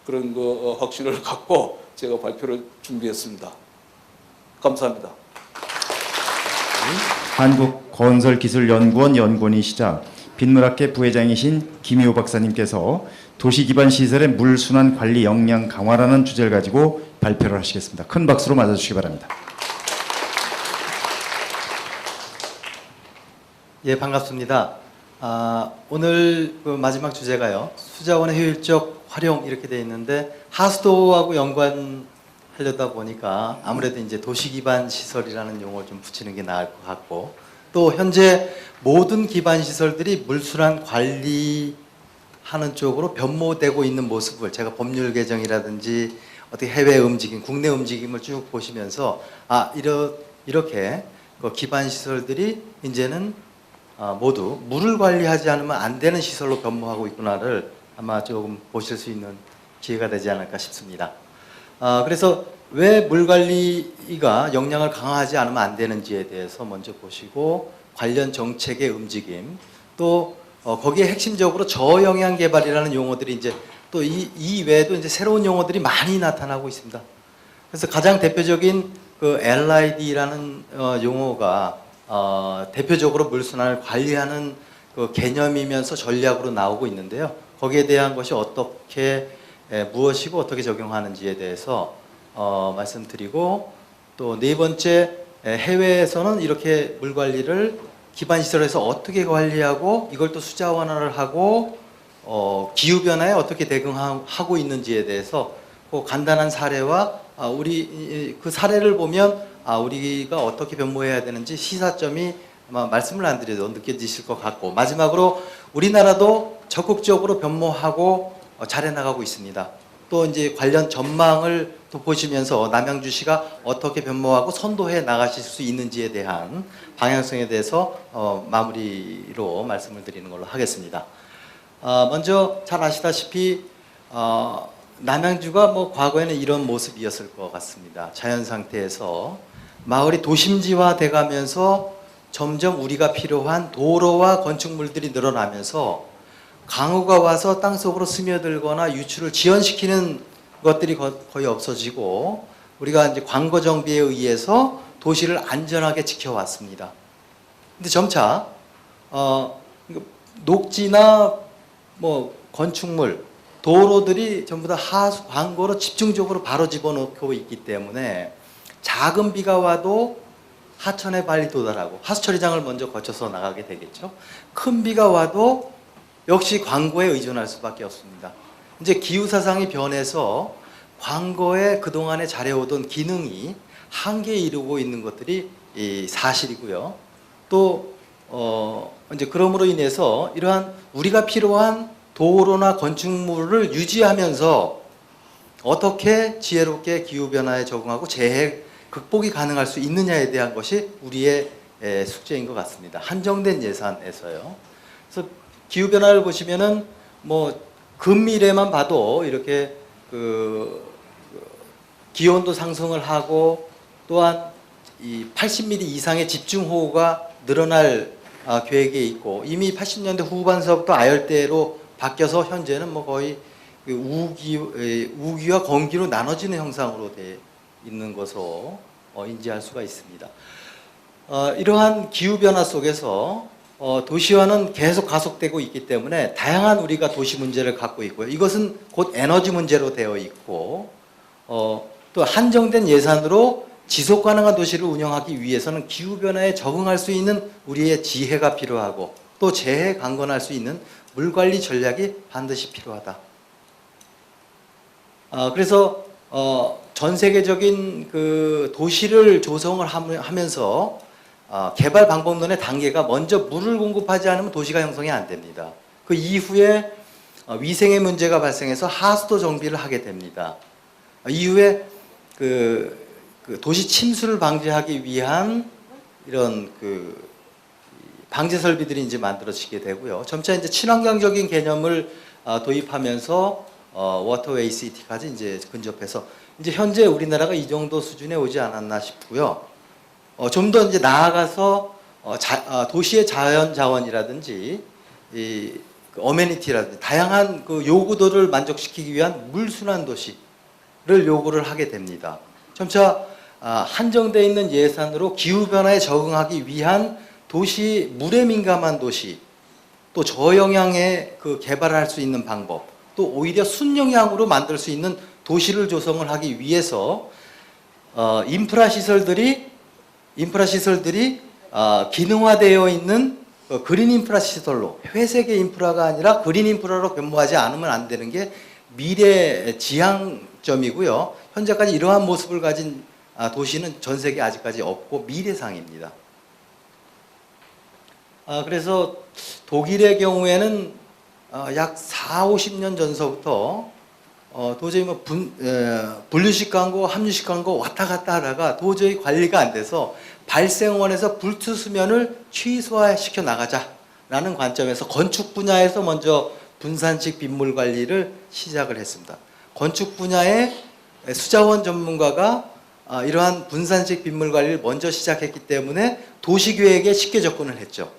그런 그 확신을 갖고 제가 발표를 준비했습니다. 감사합니다. 한국건설기술연구원 연구원이시자 빗물학회 부회장이신 김희호 박사님께서 도시기반 시설의 물순환 관리 역량 강화라는 주제를 가지고 발표를 하시겠습니다. 큰 박수로 맞아주시기 바랍니다. 예, 반갑습니다. 오늘 그 마지막 주제가요. 수자원의 효율적 활용 이렇게 되어 있는데 하수도하고 연관하려다 보니까 아무래도 이제 도시기반 시설이라는 용어를 좀 붙이는 게 나을 것 같고 또 현재 모든 기반 시설들이 물순환 관리하는 쪽으로 변모되고 있는 모습을 제가 법률 개정이라든지 어떻게 해외 움직임, 국내 움직임을 쭉 보시면서 이렇게 그 기반 시설들이 이제는 모두 물을 관리하지 않으면 안 되는 시설로 변모하고 있구나를 아마 조금 보실 수 있는 기회가 되지 않을까 싶습니다. 그래서 왜 물 관리가 역량을 강화하지 않으면 안 되는지에 대해서 먼저 보시고 관련 정책의 움직임 또 거기에 핵심적으로 저영향 개발이라는 용어들이 이제 또 이 외에도 이제 새로운 용어들이 많이 나타나고 있습니다. 그래서 가장 대표적인 그 LID라는 용어가 대표적으로 물순환을 관리하는 그 개념이면서 전략으로 나오고 있는데요. 거기에 대한 것이 어떻게 무엇이고 어떻게 적용하는지에 대해서 말씀드리고, 또 네 번째, 해외에서는 이렇게 물 관리를 기반 시설에서 어떻게 관리하고 이걸 또 수자원화를 하고 기후 변화에 어떻게 대응하고 있는지에 대해서 그 간단한 사례와 우리 그 사례를 보면 우리가 어떻게 변모해야 되는지 시사점이 아마 말씀을 안 드려도 느껴지실 것 같고, 마지막으로 우리나라도 적극적으로 변모하고 잘해 나가고 있습니다. 또 이제 관련 전망을 또 보시면서 남양주시가 어떻게 변모하고 선도해 나가실 수 있는지에 대한 방향성에 대해서 마무리로 말씀을 드리는 걸로 하겠습니다. 먼저 잘 아시다시피 남양주가 뭐 과거에는 이런 모습이었을 것 같습니다. 자연 상태에서 마을이 도심지화 돼가면서 점점 우리가 필요한 도로와 건축물들이 늘어나면서 강우가 와서 땅속으로 스며들거나 유출을 지연시키는 것들이 거의 없어지고, 우리가 이제 광고 정비에 의해서 도시를 안전하게 지켜왔습니다. 근데 점차 녹지나 뭐 건축물, 도로들이 전부 다 하수 광고로 집중적으로 바로 집어넣고 있기 때문에 작은 비가 와도 하천에 빨리 도달하고 하수처리장을 먼저 거쳐서 나가게 되겠죠. 큰 비가 와도 역시 광고에 의존할 수밖에 없습니다. 이제 기후사상이 변해서 광고에 그동안에 잘해오던 기능이 한계에 이르고 있는 것들이 사실이고요. 또 이제 그러므로 인해서 이러한 우리가 필요한 도로나 건축물을 유지하면서 어떻게 지혜롭게 기후변화에 적응하고 재해 극복이 가능할 수 있느냐에 대한 것이 우리의 숙제인 것 같습니다. 한정된 예산에서요. 그래서 기후변화를 보시면은 뭐 근미래만 봐도 이렇게 기온도 상승을 하고, 또한 이 80mm 이상의 집중호우가 늘어날 계획에 있고, 이미 80년대 후반서부터 아열대로 바뀌어서 현재는 뭐 거의 우기와 건기로 나눠지는 형상으로 되어 있는 것으로 인지할 수가 있습니다. 이러한 기후변화 속에서 도시화는 계속 가속되고 있기 때문에 다양한 우리가 도시 문제를 갖고 있고요. 이것은 곧 에너지 문제로 되어 있고, 또 한정된 예산으로 지속 가능한 도시를 운영하기 위해서는 기후변화에 적응할 수 있는 우리의 지혜가 필요하고, 또 재해 강건할 수 있는 물관리 전략이 반드시 필요하다. 그래서 전 세계적인 그 도시를 조성을 하면서 개발 방법론의 단계가 먼저 물을 공급하지 않으면 도시가 형성이 안 됩니다. 그 이후에 위생의 문제가 발생해서 하수도 정비를 하게 됩니다. 이후에 그 도시 침수를 방지하기 위한 이런 방제 설비들이 이제 만들어지게 되고요. 점차 이제 친환경적인 개념을 도입하면서 워터웨이 시티까지 이제 근접해서 이제 현재 우리나라가 이 정도 수준에 오지 않았나 싶고요. 좀 더 이제 나아가서 도시의 자연 자원이라든지 어메니티라든지 다양한 그 요구도를 만족시키기 위한 물순환 도시를 요구를 하게 됩니다. 점차 한정되어 있는 예산으로 기후 변화에 적응하기 위한 도시, 물에 민감한 도시, 또 저영향에 개발을 할 수 있는 방법, 또 오히려 순영향으로 만들 수 있는 도시를 조성을 하기 위해서 인프라 시설들이 기능화되어 있는 그린 인프라 시설로, 회색의 인프라가 아니라 그린 인프라로 변모하지 않으면 안 되는 게 미래 지향점이고요. 현재까지 이러한 모습을 가진 도시는 전 세계에 아직까지 없고 미래상입니다. 그래서 독일의 경우에는 약 40-50년 전서부터 도저히 뭐 분류식 광고, 함유식 광고 왔다 갔다 하다가 도저히 관리가 안 돼서 발생원에서 불투 수면을 최소화시켜 나가자라는 관점에서 건축 분야에서 먼저 분산식 빗물 관리를 시작을 했습니다. 건축 분야의 수자원 전문가가 이러한 분산식 빗물 관리를 먼저 시작했기 때문에 도시계획에 쉽게 접근을 했죠.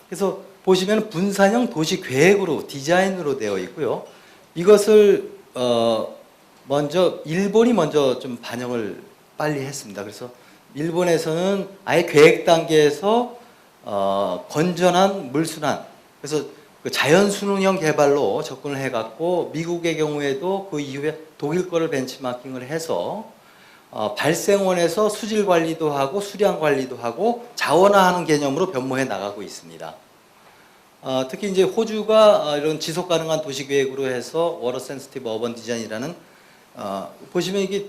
그래서 보시면 분산형 도시계획으로 디자인으로 되어 있고요. 이것을 일본이 먼저 좀 반영을 빨리 했습니다. 그래서 일본에서는 아예 계획 단계에서 건전한 물순환, 그래서 그 자연 순응형 개발로 접근을 해갖고 미국의 경우에도 그 이후에 독일 거를 벤치마킹을 해서 발생원에서 수질 관리도 하고 수량 관리도 하고 자원화하는 개념으로 변모해 나가고 있습니다. 특히 이제 호주가 이런 지속 가능한 도시 계획으로 해서 워터 센시티브 어번 디자인이라는 보시면 이게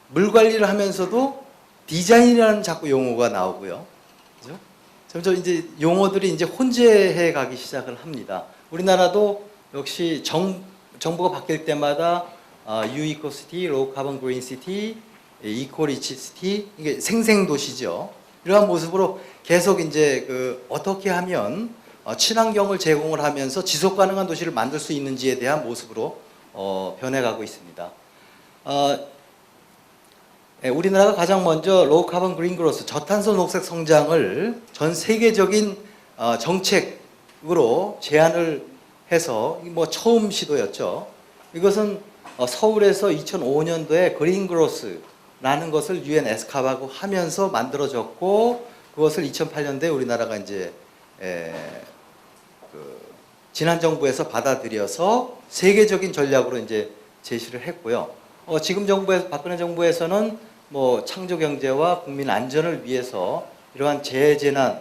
물 관리를 하면서도 디자인이라는 자꾸 용어가 나오고요. 그죠? 점점 이제 용어들이 이제 혼재해 가기 시작을 합니다. 우리나라도 역시 정부가 바뀔 때마다 유이코시티, 로우 카본 그린 시티, 이코리치 시티, 이게 생생 도시죠. 이러한 모습으로 계속 이제 어떻게 하면 친환경을 제공을 하면서 지속 가능한 도시를 만들 수 있는지에 대한 모습으로 변해가고 있습니다. 우리나라가 가장 먼저 로우 카본 그린 그로스, 저탄소 녹색 성장을 전 세계적인 정책으로 제안을 해서 뭐 처음 시도였죠. 이것은 서울에서 2005년도에 그린 그로스라는 것을 UN 에스캅하고 하면서 만들어졌고, 그것을 2008년도에 우리나라가 이제 지난 정부에서 받아들여서 세계적인 전략으로 이제 제시를 했고요. 지금 정부에서, 박근혜 정부에서는 뭐 창조 경제와 국민 안전을 위해서 이러한 재해재난,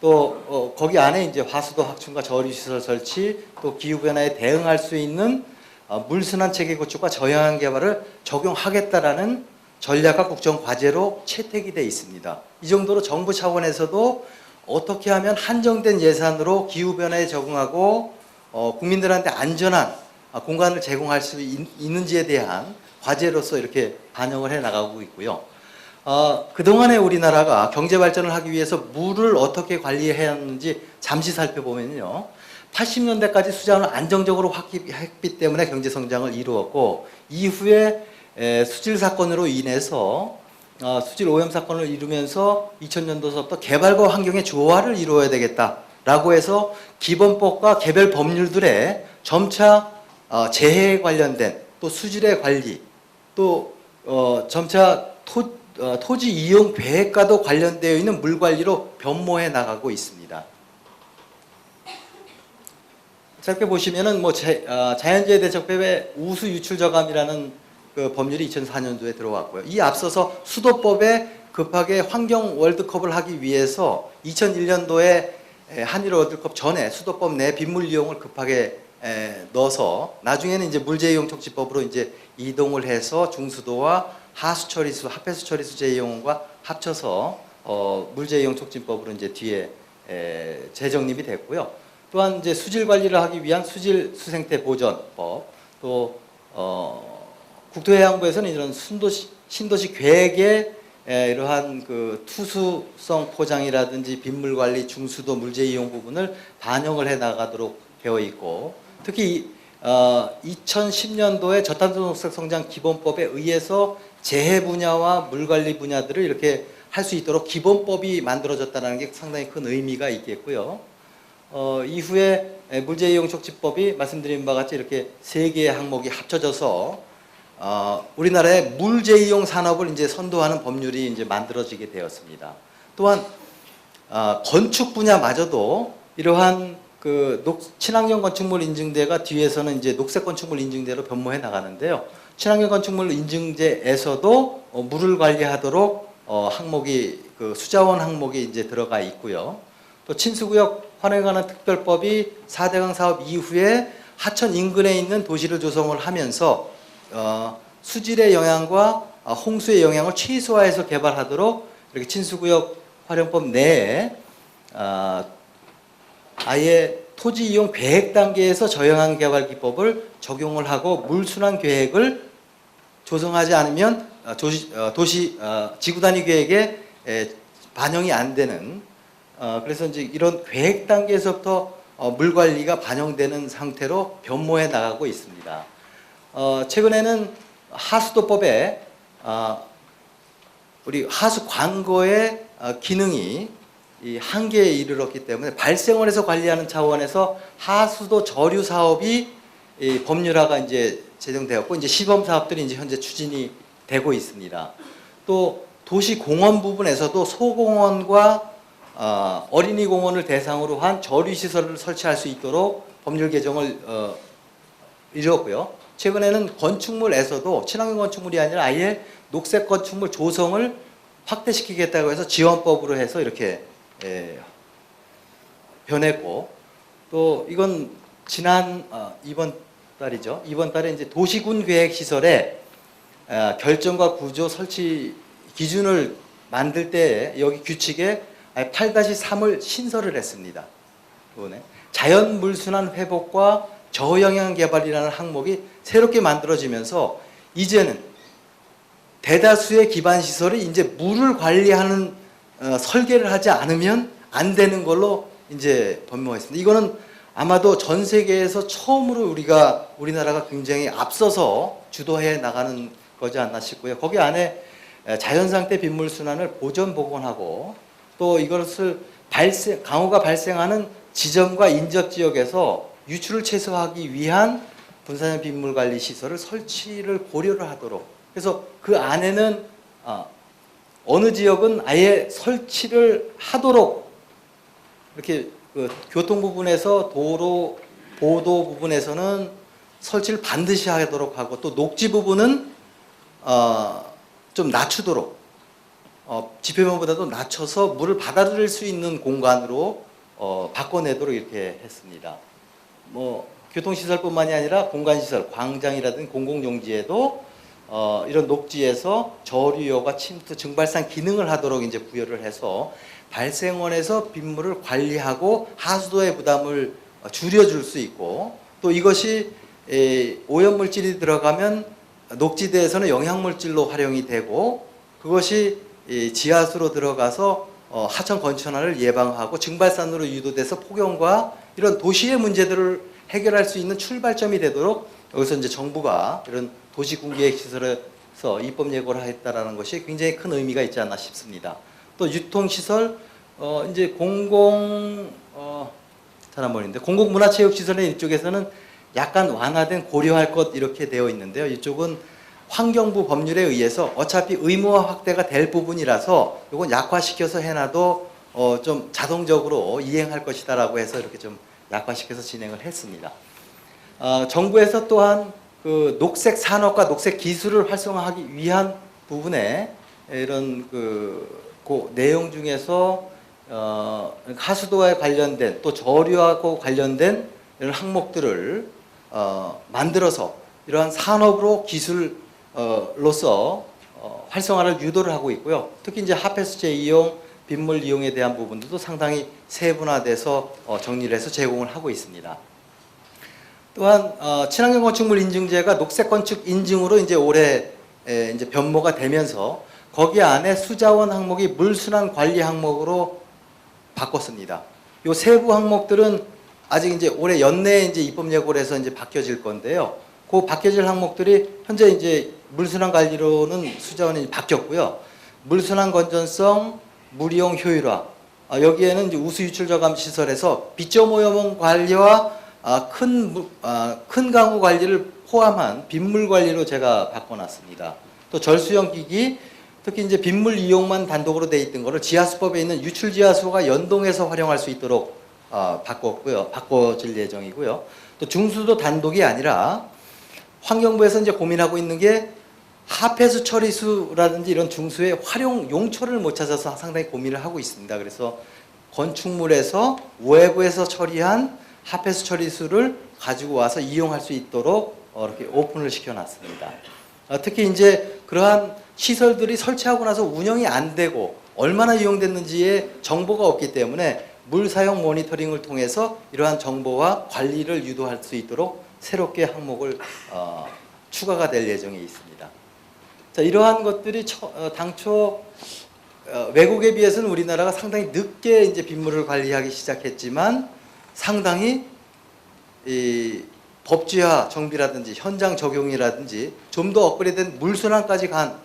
또 거기 안에 이제 하수도 확충과 저류 시설 설치, 또 기후 변화에 대응할 수 있는 물순환 체계 구축과 저영한 개발을 적용하겠다라는 전략과 국정 과제로 채택이 돼 있습니다. 이 정도로 정부 차원에서도 어떻게 하면 한정된 예산으로 기후 변화에 적응하고 국민들한테 안전한 공간을 제공할 수 있는지에 대한 과제로서 이렇게 반영을 해 나가고 있고요. 그동안에 우리나라가 경제 발전을 하기 위해서 물을 어떻게 관리해야 하는지 잠시 살펴보면요. 80년대까지 수자원을 안정적으로 확보했기 때문에 경제 성장을 이루었고, 이후에 수질 사건으로 인해서 수질 오염 사건을 이루면서 2000년도서부터 개발과 환경의 조화를 이루어야 되겠다라고 해서 기본법과 개별 법률들에 점차 재해에 관련된, 또 수질의 관리, 또 점차 토지 이용 계획과도 관련되어 있는 물 관리로 변모해 나가고 있습니다. 짧게 보시면은 뭐 자연재해 대책법에 우수 유출 저감이라는 그 법률이 2004년도에 들어왔고요. 이 앞서서 수도법에 급하게 환경 월드컵을 하기 위해서 2001년도에 한일 월드컵 전에 수도법 내 빗물 이용을 급하게 넣어서 나중에는 이제 물재 이용 촉진법으로 이제 이동을 해서 중수도와 하수 처리수, 합해수 처리수 재이용과 합쳐서 물재 이용 촉진법으로 이제 뒤에 재정립이 됐고요. 또한 이제 수질 관리를 하기 위한 수질 수생태 보전법, 또 국토해양부에서는 이런 신도시 계획에 이러한 그 투수성 포장이라든지 빗물 관리, 중수도 물재 이용 부분을 반영을 해 나가도록 되어 있고, 특히 2010년도에 저탄소 녹색 성장 기본법에 의해서 재해 분야와 물 관리 분야들을 이렇게 할 수 있도록 기본법이 만들어졌다는 게 상당히 큰 의미가 있겠고요. 이후에 물재 이용 촉진법이 말씀드린 바와 같이 이렇게 세 개의 항목이 합쳐져서 우리나라의 물재 이용 산업을 이제 선도하는 법률이 이제 만들어지게 되었습니다. 또한 건축 분야마저도 이러한 그 친환경 건축물 인증제가 뒤에서는 이제 녹색 건축물 인증제로 변모해 나가는데요. 친환경 건축물 인증제에서도 물을 관리하도록 항목이 그 수자원 항목이 이제 들어가 있고요. 또 친수구역 환원에 관한 특별법이 4대강 사업 이후에 하천 인근에 있는 도시를 조성을 하면서 수질의 영향과 홍수의 영향을 최소화해서 개발하도록 이렇게 친수구역 활용법 내에 아예 토지 이용 계획 단계에서 저영한 개발 기법을 적용을 하고 물순환 계획을 조성하지 않으면 지구 단위 계획에 반영이 안 되는, 그래서 이제 이런 계획 단계에서부터 물 관리가 반영되는 상태로 변모해 나가고 있습니다. 최근에는 하수도법에 우리 하수 관거의 기능이 이 한계에 이르렀기 때문에 발생원에서 관리하는 차원에서 하수도 저류 사업이 법률화가 이제 제정되었고, 이제 시범 사업들이 이제 현재 추진이 되고 있습니다. 또 도시 공원 부분에서도 소공원과 어린이 공원을 대상으로 한 저류 시설을 설치할 수 있도록 법률 개정을 이루었고요. 최근에는 건축물에서도 친환경 건축물이 아니라 아예 녹색 건축물 조성을 확대시키겠다고 해서 지원법으로 해서 이렇게 변했고, 또 이건 지난 이번 달이죠. 이번 달에 이제 도시군 계획 시설에 결정과 구조 설치 기준을 만들 때 여기 규칙에 8-3을 신설을 했습니다. 이번에 자연 물순환 회복과 저영향 개발이라는 항목이 새롭게 만들어지면서 이제는 대다수의 기반 시설이 이제 물을 관리하는 설계를 하지 않으면 안 되는 걸로 이제 변모했습니다. 이거는 아마도 전 세계에서 처음으로 우리나라가 굉장히 앞서서 주도해 나가는 거지 않나 싶고요. 거기 안에 자연 상태 빗물 순환을 보전 복원하고 또 이것을 강우가 발생하는 지점과 인접 지역에서 유출을 최소화하기 위한 분산형 빗물 관리 시설을 설치를 고려를 하도록, 그래서 그 안에는 어느 지역은 아예 설치를 하도록 이렇게 그 교통 부분에서 도로 보도 부분에서는 설치를 반드시 하도록 하고, 또 녹지 부분은 좀 낮추도록 지표면보다도 낮춰서 물을 받아들일 수 있는 공간으로 바꿔내도록 이렇게 했습니다. 뭐 교통시설뿐만이 아니라 공간시설, 광장이라든지 공공용지에도 이런 녹지에서 저류여과 침투, 증발상 기능을 하도록 이제 부여를 해서 발생원에서 빗물을 관리하고 하수도의 부담을 줄여줄 수 있고, 또 이것이 오염물질이 들어가면 녹지대에서는 영양물질로 활용이 되고, 그것이 지하수로 들어가서 하천 건천화를 예방하고 증발산으로 유도돼서 폭염과 이런 도시의 문제들을 해결할 수 있는 출발점이 되도록 여기서 이제 정부가 이런 도시군계획시설에서 입법 예고를 했다라는 것이 굉장히 큰 의미가 있지 않나 싶습니다. 또 유통시설, 이제 공공문화체육시설의 이쪽에서는 약간 완화된 고려할 것 이렇게 되어 있는데요. 이쪽은 환경부 법률에 의해서 어차피 의무화 확대가 될 부분이라서 이건 약화시켜서 해놔도 좀 자동적으로 이행할 것이다라고 해서 이렇게 좀 약화시켜서 진행을 했습니다. 정부에서 또한 그 녹색 산업과 녹색 기술을 활성화하기 위한 부분에 이런 그 내용 중에서 하수도에 관련된 또 저류하고 관련된 이런 항목들을 만들어서 이러한 산업으로 기술로서 활성화를 유도를 하고 있고요. 특히 이제 하폐수제 이용, 빗물 이용에 대한 부분들도 상당히 세분화돼서 정리를 해서 제공을 하고 있습니다. 또한 친환경 건축물 인증제가 녹색 건축 인증으로 이제 올해 이제 변모가 되면서 거기 안에 수자원 항목이 물순환 관리 항목으로 바꿨습니다. 요 세부 항목들은 아직 이제 올해 연내에 이제 입법 예고를 해서 이제 바뀌어질 건데요. 그 바뀌어질 항목들이 현재 이제 물순환 관리로는 수자원이 바뀌었고요. 물순환 건전성, 물이용 효율화. 여기에는 이제 우수 유출 저감 시설에서 비점 오염 관리와 큰 강우 관리를 포함한 빗물 관리로 제가 바꿔놨습니다. 또 절수형 기기, 특히 이제 빗물 이용만 단독으로 돼 있던 거를 지하수법에 있는 유출 지하수가 연동해서 활용할 수 있도록 바꿔질 예정이고요. 또 중수도 단독이 아니라 환경부에서 이제 고민하고 있는 게 하폐수 처리수라든지 이런 중수의 활용 용처를 못 찾아서 상당히 고민을 하고 있습니다. 그래서 건축물에서 외부에서 처리한 하폐수 처리수를 가지고 와서 이용할 수 있도록 이렇게 오픈을 시켜놨습니다. 특히 이제 그러한 시설들이 설치하고 나서 운영이 안 되고 얼마나 이용됐는지의 정보가 없기 때문에 물 사용 모니터링을 통해서 이러한 정보와 관리를 유도할 수 있도록 새롭게 항목을 추가가 될 예정이 있습니다. 자, 이러한 것들이 당초 외국에 비해서는 우리나라가 상당히 늦게 이제 빗물을 관리하기 시작했지만 상당히 이 법제화 정비라든지 현장 적용이라든지 좀 더 업그레이드된 물순환까지 간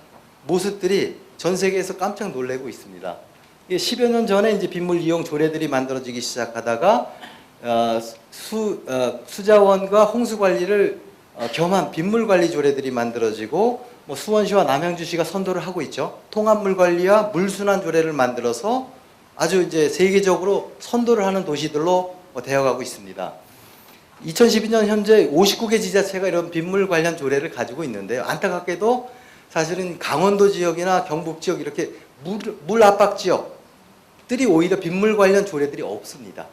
모습들이 전 세계에서 깜짝 놀래고 있습니다. 10여 년 전에 이제 빗물 이용 조례들이 만들어지기 시작하다가 수자원과 홍수 관리를 겸한 빗물 관리 조례들이 만들어지고 수원시와 남양주시가 선도를 하고 있죠. 통합물 관리와 물순환 조례를 만들어서 아주 이제 세계적으로 선도를 하는 도시들로 되어가고 있습니다. 2012년 현재 59개 지자체가 이런 빗물 관련 조례를 가지고 있는데요. 안타깝게도 사실은 강원도 지역이나 경북 지역 이렇게 물 압박 지역들이 오히려 빗물 관련 조례들이 없습니다.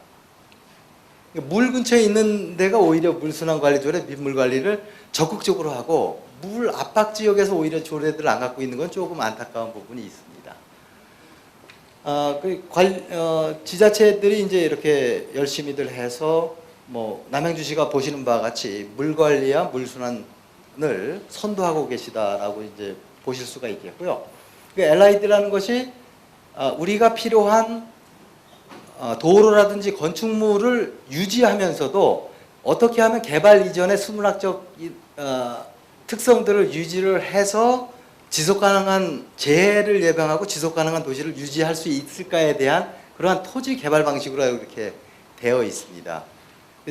물 근처에 있는 데가 오히려 물순환 관리 조례, 빗물 관리를 적극적으로 하고 물 압박 지역에서 오히려 조례들을 안 갖고 있는 건 조금 안타까운 부분이 있습니다. 지자체들이 이제 이렇게 열심히들 해서 뭐 남양주시가 보시는 바와 같이 물 관리와 물순환을 선도하고 계시다라고 이제 보실 수가 있겠고요. LID라는 것이 우리가 필요한 도로라든지 건축물을 유지하면서도 어떻게 하면 개발 이전의 수문학적 특성들을 유지를 해서 지속가능한 재해를 예방하고 지속가능한 도시를 유지할 수 있을까에 대한 그러한 토지 개발 방식으로 이렇게 되어 있습니다.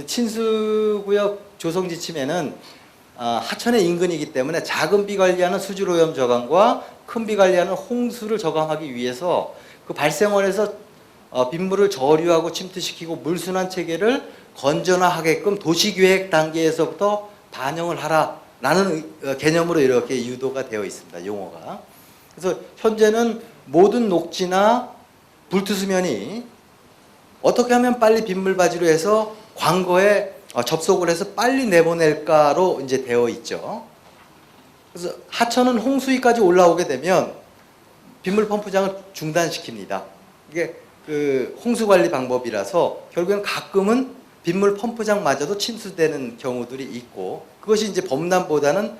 친수구역 조성 지침에는 하천의 인근이기 때문에 작은 비 관리하는 수질오염 저감과 큰 비 관리하는 홍수를 저감하기 위해서 그 발생원에서 빗물을 저류하고 침투시키고 물순환 체계를 건전화하게끔 도시계획 단계에서부터 반영을 하라라는 개념으로 이렇게 유도가 되어 있습니다. 용어가. 그래서 현재는 모든 녹지나 불투수면이 어떻게 하면 빨리 빗물바지로 해서 광거에 접속을 해서 빨리 내보낼까로 이제 되어 있죠. 그래서 하천은 홍수위까지 올라오게 되면 빗물 펌프장을 중단시킵니다. 이게 그 홍수 관리 방법이라서 결국엔 가끔은 빗물 펌프장마저도 침수되는 경우들이 있고 그것이 이제 범람보다는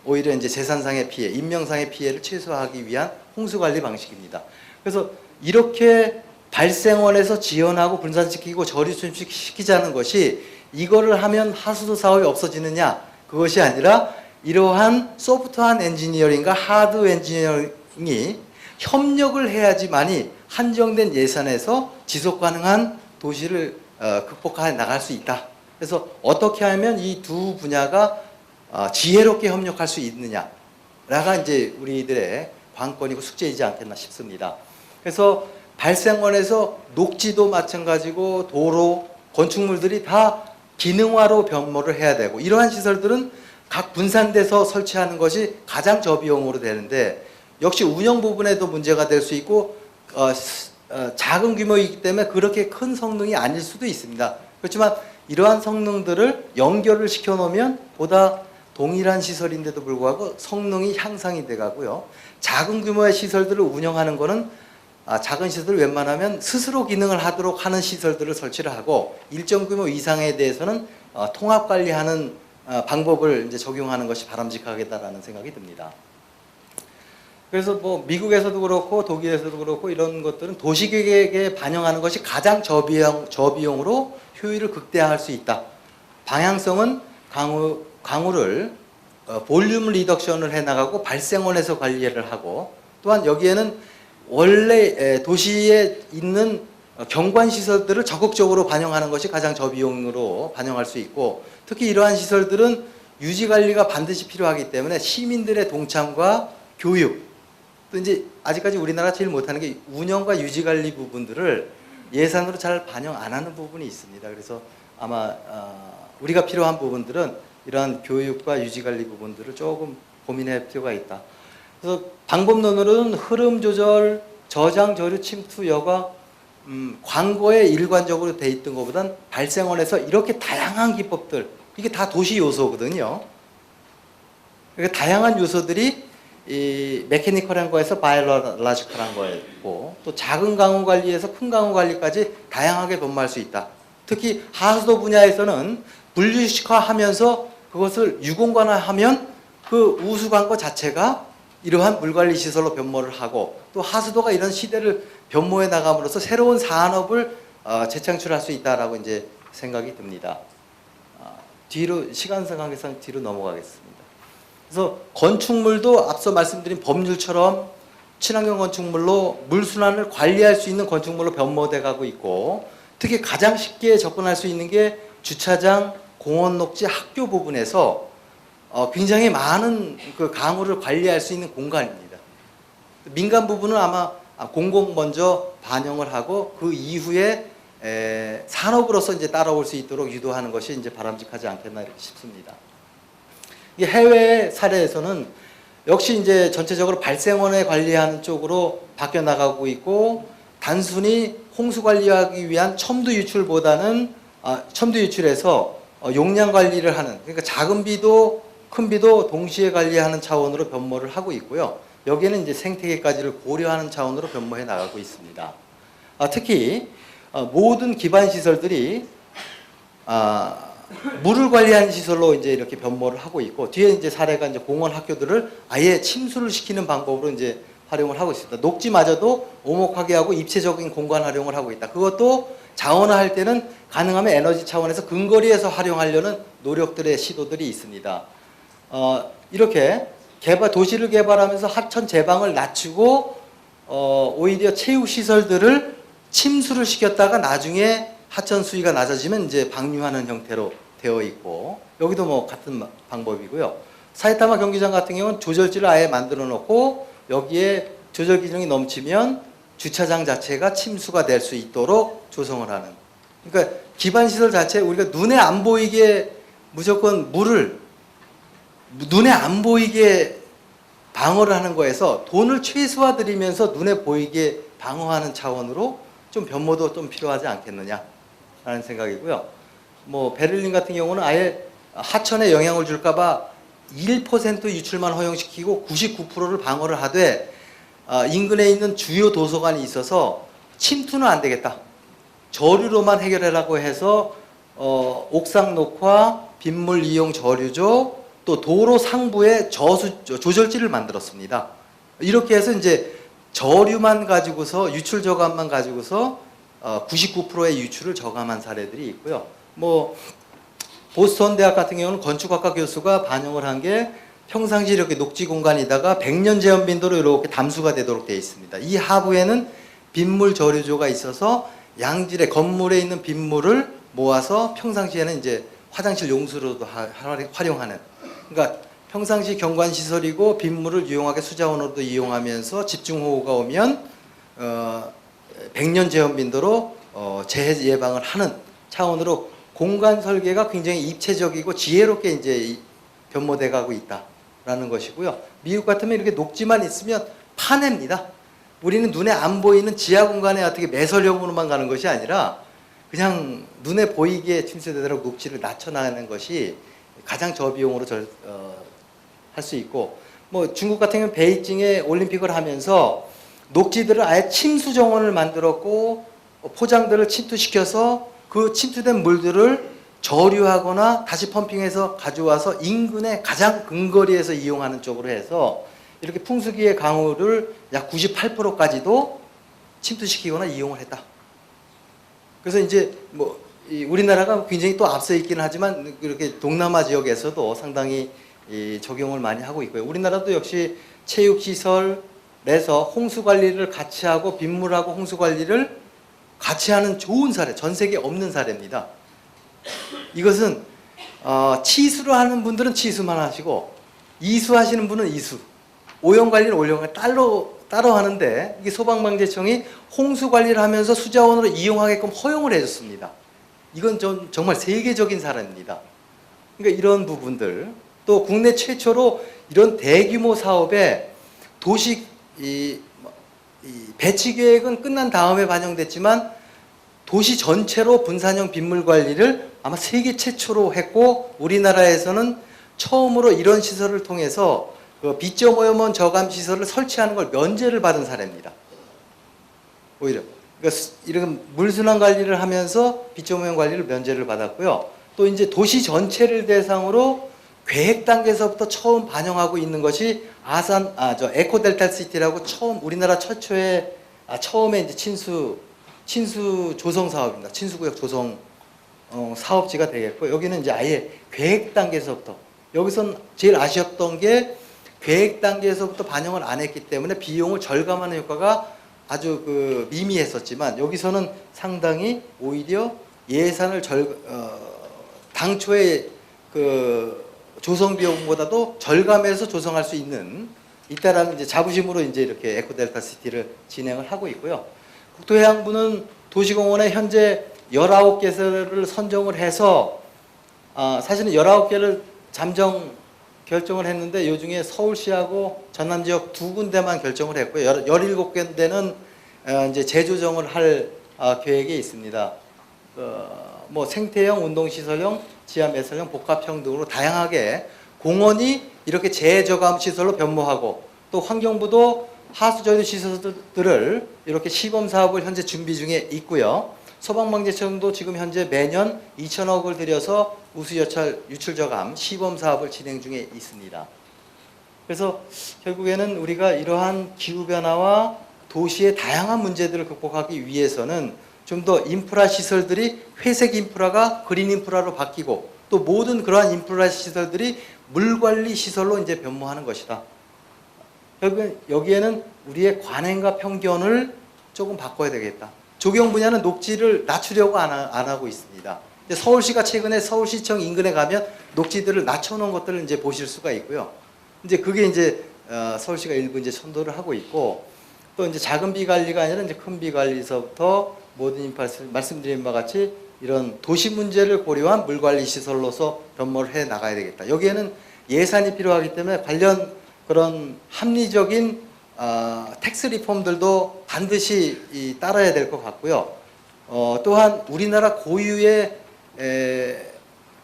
오히려 이제 재산상의 피해, 인명상의 피해를 최소화하기 위한 홍수 관리 방식입니다. 그래서 이렇게 발생원에서 지연하고 분산시키고 저류 침식시키자는 것이 이거를 하면 하수도 사업이 없어지느냐 그것이 아니라 이러한 소프트한 엔지니어링과 하드 엔지니어링이 협력을 해야지만이 한정된 예산에서 지속 가능한 도시를 극복해 나갈 수 있다. 그래서 어떻게 하면 이 두 분야가 지혜롭게 협력할 수 있느냐라가 이제 우리들의 관건이고 숙제이지 않겠나 싶습니다. 그래서 발생원에서 녹지도 마찬가지고 도로, 건축물들이 다 기능화로 변모를 해야 되고 이러한 시설들은 각 분산돼서 설치하는 것이 가장 저비용으로 되는데 역시 운영 부분에도 문제가 될 수 있고 작은 규모이기 때문에 그렇게 큰 성능이 아닐 수도 있습니다. 그렇지만 이러한 성능들을 연결을 시켜 놓으면 보다 동일한 시설인데도 불구하고 성능이 향상이 돼 가고요. 작은 규모의 시설들을 운영하는 거는 작은 시설을 웬만하면 스스로 기능을 하도록 하는 시설들을 설치를 하고 일정 규모 이상에 대해서는 통합 관리하는 방법을 이제 적용하는 것이 바람직하겠다라는 생각이 듭니다. 그래서 뭐 미국에서도 그렇고 독일에서도 그렇고 이런 것들은 도시계획에 반영하는 것이 가장 저비용으로 효율을 극대화할 수 있다. 방향성은 강우를 볼륨 리덕션을 해나가고 발생원에서 관리를 하고 또한 여기에는 원래 도시에 있는 경관 시설들을 적극적으로 반영하는 것이 가장 저비용으로 반영할 수 있고 특히 이러한 시설들은 유지 관리가 반드시 필요하기 때문에 시민들의 동참과 교육 또 이제 아직까지 우리나라 제일 못하는 게 운영과 유지 관리 부분들을 예산으로 잘 반영 안 하는 부분이 있습니다. 그래서 아마 우리가 필요한 부분들은 이러한 교육과 유지 관리 부분들을 조금 고민할 필요가 있다. 그래서 방법론으로는 흐름 조절, 저장, 저류, 침투, 여과 광고에 일관적으로 돼 있던 것보단 발생원에서 이렇게 다양한 기법들 이게 다 도시 요소거든요. 그러니까 다양한 요소들이 이 메케니컬한 거에서 바이올로지컬한 거였고 또 작은 강우 관리에서 큰 강우 관리까지 다양하게 변모할 수 있다. 특히 하수도 분야에서는 분류식화하면서 그것을 유공관화하면 그 우수 광고 자체가 이러한 물관리 시설로 변모를 하고 또 하수도가 이런 시대를 변모해 나감으로써 새로운 산업을 재창출할 수 있다라고 이제 생각이 듭니다. 뒤로 시간상 관계상 뒤로 넘어가겠습니다. 그래서 건축물도 앞서 말씀드린 법률처럼 친환경 건축물로 물순환을 관리할 수 있는 건축물로 변모돼 가고 있고 특히 가장 쉽게 접근할 수 있는 게 주차장, 공원 녹지, 학교 부분에서 굉장히 많은 그 강우를 관리할 수 있는 공간입니다. 민간 부분은 아마 공공 먼저 반영을 하고 그 이후에 산업으로서 이제 따라올 수 있도록 유도하는 것이 이제 바람직하지 않겠나 이렇게 싶습니다. 이 해외 사례에서는 역시 이제 전체적으로 발생원에 관리하는 쪽으로 바뀌어 나가고 있고, 단순히 홍수 관리하기 위한 첨두 유출보다는 첨두 유출에서 용량 관리를 하는, 그러니까 작은 비도 큰 비도 동시에 관리하는 차원으로 변모를 하고 있고요. 여기에는 이제 생태계까지를 고려하는 차원으로 변모해 나가고 있습니다. 특히 모든 기반 시설들이 물을 관리하는 시설로 이제 이렇게 변모를 하고 있고, 뒤에 이제 사례가 이제 공원 학교들을 아예 침수를 시키는 방법으로 이제 활용을 하고 있습니다. 녹지마저도 오목하게 하고 입체적인 공간 활용을 하고 있다. 그것도 자원화할 때는 가능하면 에너지 차원에서 근거리에서 활용하려는 노력들의 시도들이 있습니다. 이렇게 도시를 개발하면서 하천 제방을 낮추고 오히려 체육 시설들을 침수를 시켰다가 나중에 하천 수위가 낮아지면 이제 방류하는 형태로 되어 있고, 여기도 뭐 같은 방법이고요. 사이타마 경기장 같은 경우는 조절지를 아예 만들어 놓고 여기에 조절 기능이 넘치면 주차장 자체가 침수가 될 수 있도록 조성을 하는. 그러니까 기반 시설 자체 우리가 눈에 안 보이게 무조건 물을 눈에 안 보이게 방어를 하는 거에서 돈을 최소화 들이면서 눈에 보이게 방어하는 차원으로 좀 변모도 좀 필요하지 않겠느냐라는 생각이고요. 뭐 베를린 같은 경우는 아예 하천에 영향을 줄까봐 1% 유출만 허용시키고 99%를 방어를 하되, 인근에 있는 주요 도서관이 있어서 침투는 안 되겠다, 저류로만 해결하라고 해서 옥상 녹화, 빗물 이용 저류조, 또 도로 상부에 조절지를 만들었습니다. 이렇게 해서 이제 저류만 가지고서 유출 저감만 가지고서 99%의 유출을 저감한 사례들이 있고요. 뭐 보스턴 대학 같은 경우는 건축학과 교수가 반영을 한 게 평상시 이렇게 녹지 공간이다가 100년 제한 빈도로 이렇게 담수가 되도록 되어 있습니다. 이 하부에는 빗물 저류조가 있어서 양질의 건물에 있는 빗물을 모아서 평상시에는 이제 화장실 용수로도 활용하는, 그러니까 평상시 경관시설이고 빗물을 유용하게 수자원으로도 이용하면서 집중호우가 오면 100년 제한 빈도로 재해 예방을 하는 차원으로 공간 설계가 굉장히 입체적이고 지혜롭게 이제 변모돼 가고 있다라는 것이고요. 미국 같으면 이렇게 녹지만 있으면 파냅니다. 우리는 눈에 안 보이는 지하 공간에 어떻게 매설형으로만 가는 것이 아니라 그냥 눈에 보이게 침수되도록 녹지를 낮춰나가는 것이 가장 저비용으로 할 수 있고, 뭐 중국 같은 경우는 베이징에 올림픽을 하면서 녹지들을 아예 침수 정원을 만들었고, 포장들을 침투시켜서 그 침투된 물들을 저류하거나 다시 펌핑해서 가져와서 인근의 가장 근거리에서 이용하는 쪽으로 해서 이렇게 풍수기의 강우를 약 98%까지도 침투시키거나 이용을 했다. 그래서 이제 뭐 우리나라가 굉장히 또 앞서 있기는 하지만 이렇게 동남아 지역에서도 상당히 적용을 많이 하고 있고요. 우리나라도 역시 체육시설에서 홍수관리를 같이 하고 빗물하고 홍수관리를 같이 하는 좋은 사례, 전 세계에 없는 사례입니다. 이것은 치수를 하는 분들은 치수만 하시고 이수하시는 분은 이수, 오염관리는 오염관리 따로 하는데, 이게 소방방재청이 홍수관리를 하면서 수자원으로 이용하게끔 허용을 해줬습니다. 이건 정말 세계적인 사례입니다. 그러니까 이런 부분들, 또 국내 최초로 이런 대규모 사업에 도시 배치 계획은 끝난 다음에 반영됐지만 도시 전체로 분산형 빗물 관리를 아마 세계 최초로 했고, 우리나라에서는 처음으로 이런 시설을 통해서 그 비점오염원 저감 시설을 설치하는 걸 면제를 받은 사례입니다. 오히려 그러니까 이런 물순환 관리를 하면서 비점오염 관리를 면제를 받았고요. 또 이제 도시 전체를 대상으로 계획 단계에서부터 처음 반영하고 있는 것이 에코델타 시티라고 우리나라 최초의 처음에 이제 친수 조성 사업입니다. 친수구역 조성 사업지가 되겠고, 여기는 이제 아예 계획 단계에서부터, 여기선 제일 아쉬웠던 게 계획 단계에서부터 반영을 안 했기 때문에 비용을 절감하는 효과가 아주 미미했었지만, 여기서는 상당히 오히려 예산을 당초에 조성 비용보다도 절감해서 조성할 수 있는 있다라는 이제 자부심으로 이제 이렇게 에코델타 시티를 진행을 하고 있고요. 국토해양부는 도시공원에 현재 19개를 선정을 해서 사실은 19개를 잠정 결정을 했는데 요 중에 서울시하고 전남 지역 두 군데만 결정을 했고요. 17군데는 이제 재조정을 할 계획에 있습니다. 뭐 생태형, 운동시설형, 지하매설형, 복합형 등으로 다양하게 공원이 이렇게 재저감 시설로 변모하고 또 환경부도 하수저류 시설들을 이렇게 시범 사업을 현재 준비 중에 있고요. 소방방재청도 지금 현재 매년 2천억을 들여서 우수여철 유출저감 시범 사업을 진행 중에 있습니다. 그래서 결국에는 우리가 이러한 기후변화와 도시의 다양한 문제들을 극복하기 위해서는 좀 더 인프라 시설들이 회색 인프라가 그린 인프라로 바뀌고 또 모든 그러한 인프라 시설들이 물관리 시설로 이제 변모하는 것이다. 결국엔 여기에는 우리의 관행과 편견을 조금 바꿔야 되겠다. 조경 분야는 녹지를 낮추려고 안 하고 있습니다. 근데 서울시가 최근에 서울시청 인근에 가면 녹지들을 낮춰놓은 것들을 이제 보실 수가 있고요. 이제 그게 이제 서울시가 일부 이제 선도를 하고 있고 또 이제 작은 비 관리가 아니라 이제 큰 비 관리서부터 모든 인프라 말씀드린 바와 같이 이런 도시 문제를 고려한 물관리 시설로서 변모를 해 나가야 되겠다. 여기에는 예산이 필요하기 때문에 관련 그런 합리적인 텍스 리폼들도 반드시 따라야 될 것 같고요. 또한 우리나라 고유의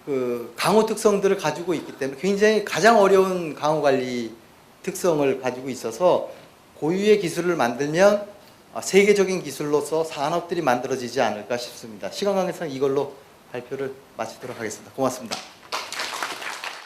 그 강호 특성들을 가지고 있기 때문에 굉장히 가장 어려운 강호 관리 특성을 가지고 있어서 고유의 기술을 만들면 세계적인 기술로서 산업들이 만들어지지 않을까 싶습니다. 시간 관계상 이걸로 발표를 마치도록 하겠습니다. 고맙습니다.